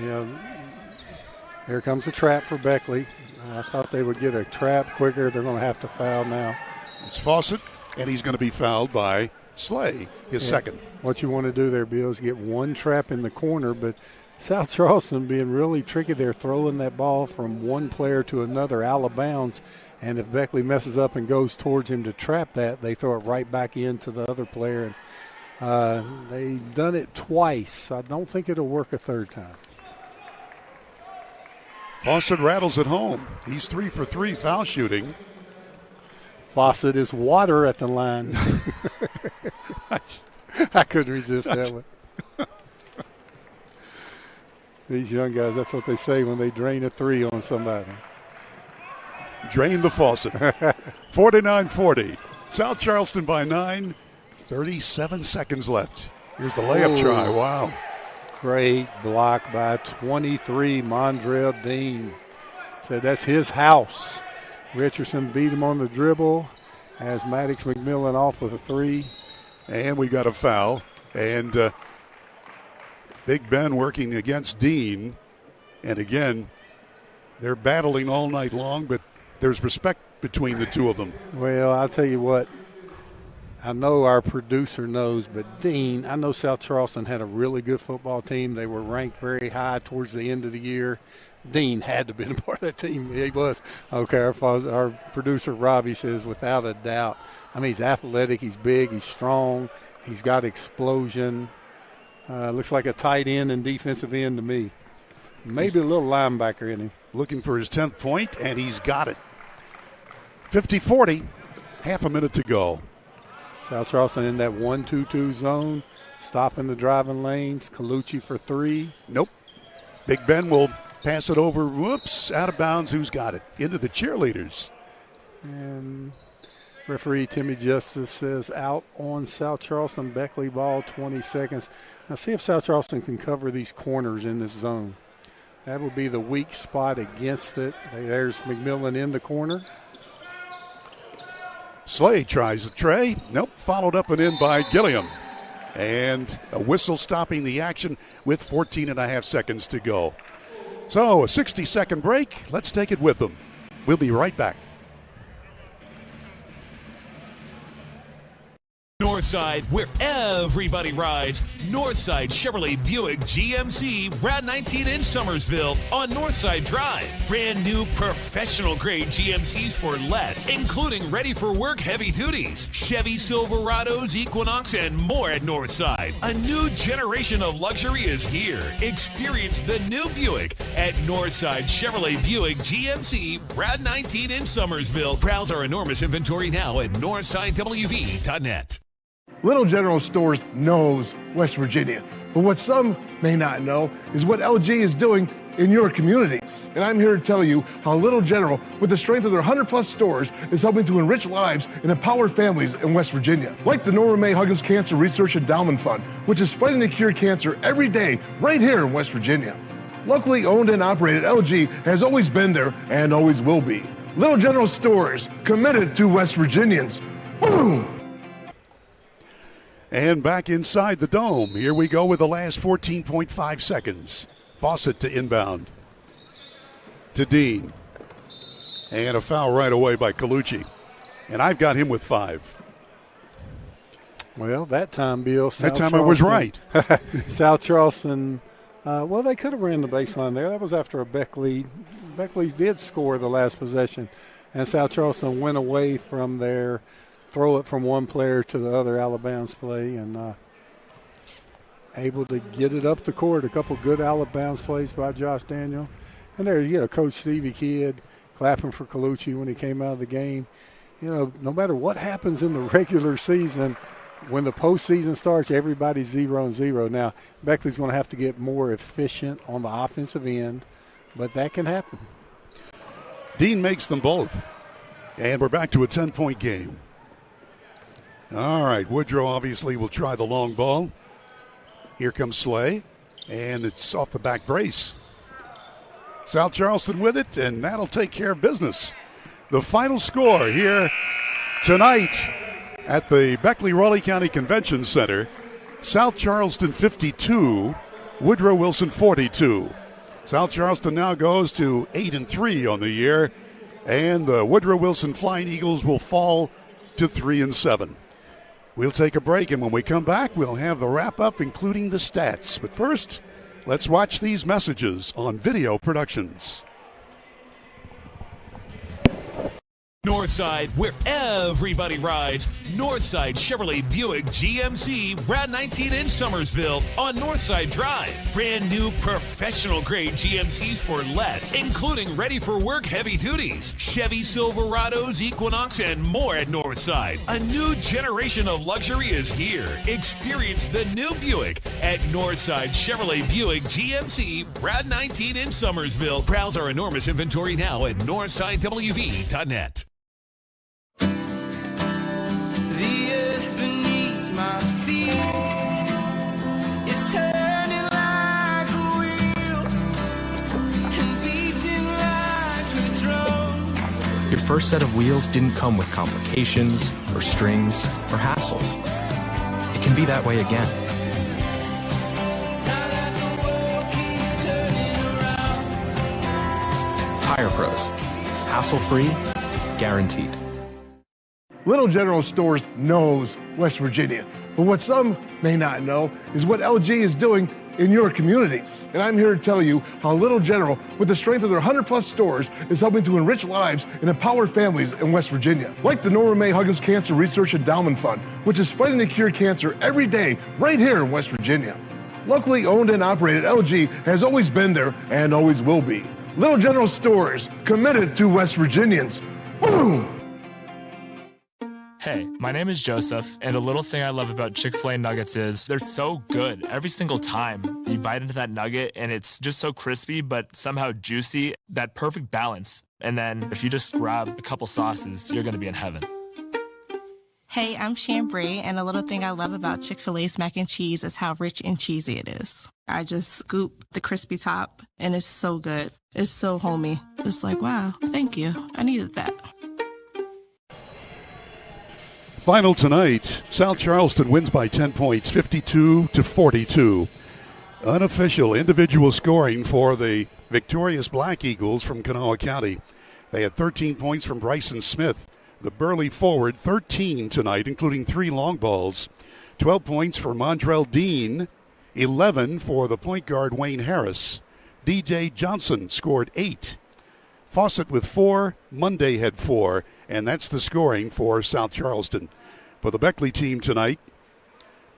Yeah, here comes a trap for Beckley. I thought they would get a trap quicker. They're going to have to foul now. It's Fawcett, and he's going to be fouled by Slay, his second. What you want to do there, Bill, is get one trap in the corner, but South Charleston being really tricky. They're throwing that ball from one player to another out of bounds, and if Beckley messes up and goes towards him to trap that, they throw it right back into the other player. And they've done it twice. I don't think it'll work a third time. Fawcett rattles at home. He's 3 for 3 foul shooting. Fawcett is water at the line. I couldn't resist that one. These young guys, that's what they say when they drain a 3 on somebody. Drain the faucet. 49-40. South Charleston by 9. 37 seconds left. Here's the layup try. Wow. Great block by 23, Mondrell Dean. Said that's his house. Richardson beat him on the dribble as Maddox McMillan off with a 3. And we got a foul. And Big Ben working against Dean. And again, they're battling all night long, but there's respect between the two of them. Well, I'll tell you what. I know our producer knows, but Dean, I know South Charleston had a really good football team. They were ranked very high towards the end of the year. Dean had to be a part of that team. He was. Okay, our producer, Robbie, says without a doubt. I mean, he's athletic, he's big, he's strong, he's got explosion. Looks like a tight end and defensive end to me. Maybe a little linebacker in him. Looking for his 10th point, and he's got it. 50-40, half a minute to go. South Charleston in that 1-2-2 zone, stopping the driving lanes. Colucci for 3. Nope. Big Ben will pass it over. Whoops, out of bounds. Who's got it? Into the cheerleaders. And referee Timmy Justice says out on South Charleston. Beckley ball, 20 seconds. Now see if South Charleston can cover these corners in this zone. That will be the weak spot against it. There's McMillan in the corner. Slay tries a tray. Nope, followed up and in by Gilliam. And a whistle stopping the action with 14 and a half seconds to go. So a 60-second break. Let's take it with them. We'll be right back. Northside, where everybody rides. Northside Chevrolet Buick GMC Rad 19 in Summersville on Northside Drive. Brand new professional grade GMCs for less, including ready for work heavy duties, Chevy Silverados, Equinox, and more at Northside. A new generation of luxury is here. Experience the new Buick at Northside Chevrolet Buick GMC Rad 19 in Summersville. Browse our enormous inventory now at northsidewv.net. Little General Stores knows West Virginia, but what some may not know is what LG is doing in your communities. And I'm here to tell you how Little General, with the strength of their 100+ stores, is helping to enrich lives and empower families in West Virginia. Like the Norma May Huggins Cancer Research Endowment Fund, which is fighting to cure cancer every day right here in West Virginia. Locally owned and operated, LG has always been there and always will be. Little General Stores, committed to West Virginians. Boom! And back inside the dome. Here we go with the last 14.5 seconds. Fawcett to inbound. To Dean. And a foul right away by Colucci. And I've got him with 5. Well, that time, Bill. That time I was right. South Charleston, well, they could have ran the baseline there. That was after a Beckley. Beckley did score the last possession. And South Charleston went away from their throw it from one player to the other out of bounds play and able to get it up the court. A couple good out of bounds plays by Josh Daniel. And there you get a Coach Stevie kid clapping for Colucci when he came out of the game. You know, no matter what happens in the regular season, when the postseason starts, everybody's 0-0. Now, Beckley's going to have to get more efficient on the offensive end, but that can happen. Dean makes them both. And we're back to a 10-point game. All right, Woodrow obviously will try the long ball. Here comes Slay, and it's off the back brace. South Charleston with it, and that'll take care of business. The final score here tonight at the Beckley-Raleigh County Convention Center, South Charleston 52, Woodrow Wilson 42. South Charleston now goes to 8-3 on the year, and the Woodrow Wilson Flying Eagles will fall to 3-7. We'll take a break, and when we come back, we'll have the wrap-up, including the stats. But first, let's watch these messages on Video Productions. Northside, where everybody rides. Northside Chevrolet Buick GMC Rad 19 in Summersville on Northside Drive. Brand new professional grade GMCs for less, including ready for work heavy duties, Chevy Silverados, Equinox, and more at Northside. A new generation of luxury is here. Experience the new Buick at Northside Chevrolet Buick GMC Rad 19 in Summersville. Browse our enormous inventory now at northsidewv.net. The earth beneath my feet is turning like a wheel and beating like a drum. Your first set of wheels didn't come with complications or strings or hassles. It can be that way again. Tire Pros. Hassle-free, guaranteed. Little General Stores knows West Virginia, but what some may not know is what LG is doing in your communities. And I'm here to tell you how Little General, with the strength of their 100+ stores, is helping to enrich lives and empower families in West Virginia. Like the Norma May Huggins Cancer Research Endowment Fund, which is fighting to cure cancer every day right here in West Virginia. Locally owned and operated, LG has always been there and always will be. Little General Stores, committed to West Virginians. Boom! Hey, my name is Joseph, and a little thing I love about Chick-fil-A nuggets is they're so good every single time. You bite into that nugget, and it's just so crispy, but somehow juicy, that perfect balance. And then if you just grab a couple sauces, you're going to be in heaven. Hey, I'm Chambray, and a little thing I love about Chick-fil-A's mac and cheese is how rich and cheesy it is. I just scoop the crispy top, and it's so good. It's so homey. It's like, wow, thank you. I needed that. Final tonight, South Charleston wins by 10 points, 52-42. Unofficial individual scoring for the victorious Black Eagles from Kanawha County. They had 13 points from Bryson Smith, the burly forward, 13 tonight, including 3 long balls. 12 points for Montrell Dean, 11 for the point guard Wayne Harris. DJ Johnson scored 8. Fawcett with 4, Monday had 4, and that's the scoring for South Charleston. For the Beckley team tonight,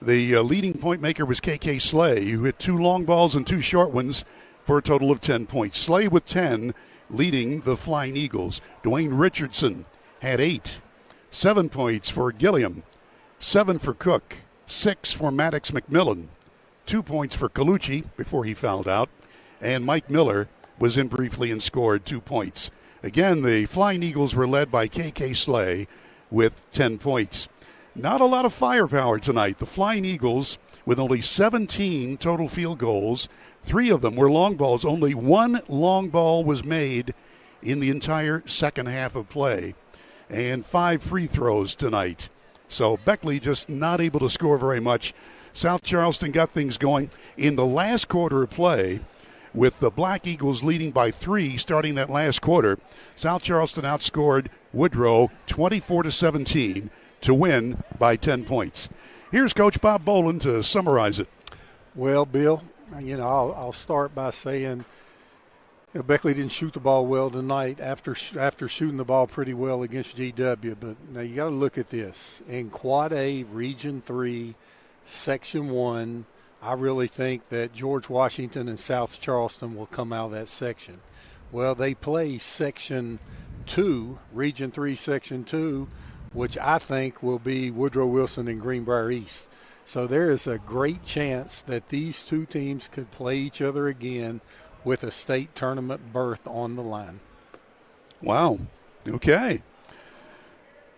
the leading point maker was K.K. Slay, who hit 2 long balls and 2 short ones for a total of 10 points. Slay with 10, leading the Flying Eagles. Dwayne Richardson had 8. 7 points for Gilliam, 7 for Cook, 6 for Maddox McMillan, 2 points for Colucci before he fouled out, and Mike Miller was in briefly and scored 2 points. Again, the Flying Eagles were led by K.K. Slay with 10 points. Not a lot of firepower tonight. The Flying Eagles, with only 17 total field goals, 3 of them were long balls. Only 1 long ball was made in the entire second half of play, and 5 free throws tonight. So Beckley just not able to score very much. South Charleston got things going in the last quarter of play, with the Black Eagles leading by 3 starting that last quarter. South Charleston outscored Woodrow 24-17 to win by 10 points. Here's Coach Bob Boland to summarize it. Well, Bill, I'll start by saying Beckley didn't shoot the ball well tonight after shooting the ball pretty well against GW. But now you got to look at this. In Quad A, Region 3, Section 1, I really think that George Washington and South Charleston will come out of that section. Well, they play Section 2, Region 3, Section 2, which I think will be Woodrow Wilson and Greenbrier East. So there is a great chance that these 2 teams could play each other again with a state tournament berth on the line. Wow. Okay.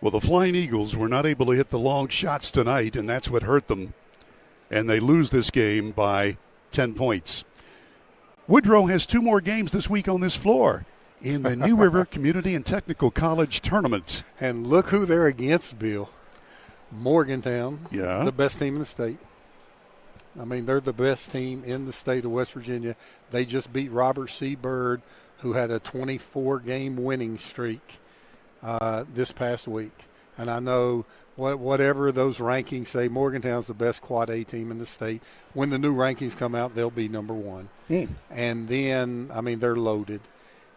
Well, the Flying Eagles were not able to hit the long shots tonight, and that's what hurt them. And they lose this game by 10 points. Woodrow has 2 more games this week on this floor in the New River Community and Technical College Tournament. And look who they're against, Bill. Morgantown, yeah, the best team in the state. I mean, they're the best team in the state of West Virginia. They just beat Robert C. Byrd, who had a 24-game winning streak this past week. And I know whatever those rankings say, Morgantown's the best Quad A team in the state. When the new rankings come out, they'll be number 1. And then, I mean, they're loaded.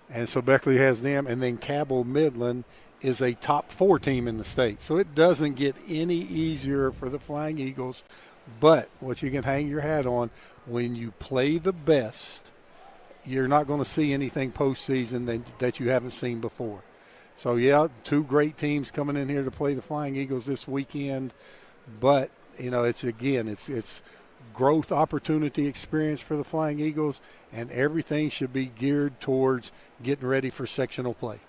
And so Beckley has them. And then Cabell Midland is a top 4 team in the state. So it doesn't get any easier for the Flying Eagles. But what you can hang your hat on, when you play the best, you're not going to see anything postseason that you haven't seen before. So, yeah, 2 great teams coming in here to play the Flying Eagles this weekend. But, it's growth opportunity experience for the Flying Eagles, and everything should be geared towards getting ready for sectional play.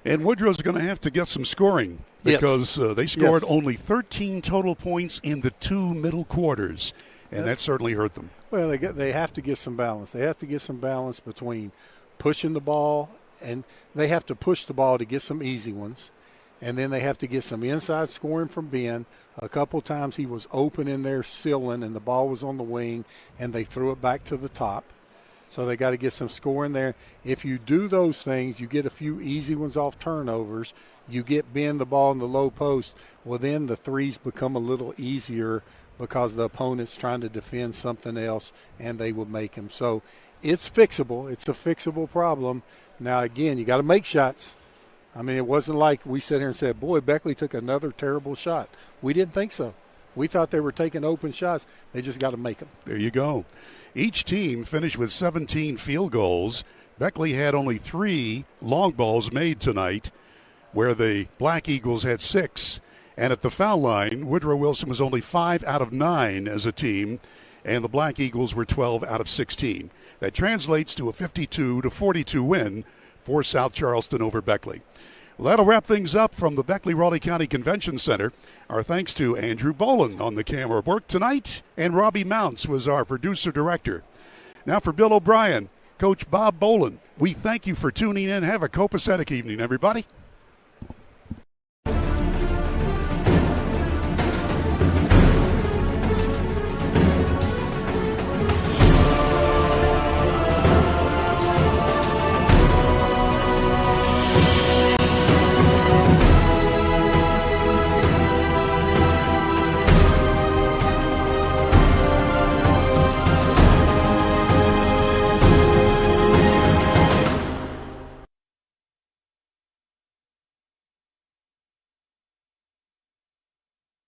And Woodrow's going to have to get some scoring because they scored only 13 total points in the 2 middle quarters, and that certainly hurt them. Well, they have to get some balance. They have to get some balance between pushing the ball, and they have to push the ball to get some easy ones, and then they have to get some inside scoring from Ben. A couple times he was open in there sealing, and the ball was on the wing, and they threw it back to the top. So they got to get some scoring there. If you do those things, you get a few easy ones off turnovers. You get Ben the ball in the low post. Well, then the threes become a little easier because the opponent's trying to defend something else, and they will make them. So it's fixable. It's a fixable problem. Now, again, you got to make shots. I mean, it wasn't like we sat here and said, boy, Beckley took another terrible shot. We didn't think so. We thought they were taking open shots. They just got to make them. There you go. Each team finished with 17 field goals. Beckley had only 3 long balls made tonight, where the Black Eagles had 6. And at the foul line, Woodrow Wilson was only 5 out of 9 as a team, and the Black Eagles were 12 out of 16. That translates to a 52-42 win for South Charleston over Beckley. Well, that'll wrap things up from the Beckley-Raleigh County Convention Center. Our thanks to Andrew Boland on the camera work tonight, and Robbie Mounts was our producer-director. Now for Bill O'Brien, Coach Bob Boland, we thank you for tuning in. Have a copacetic evening, everybody.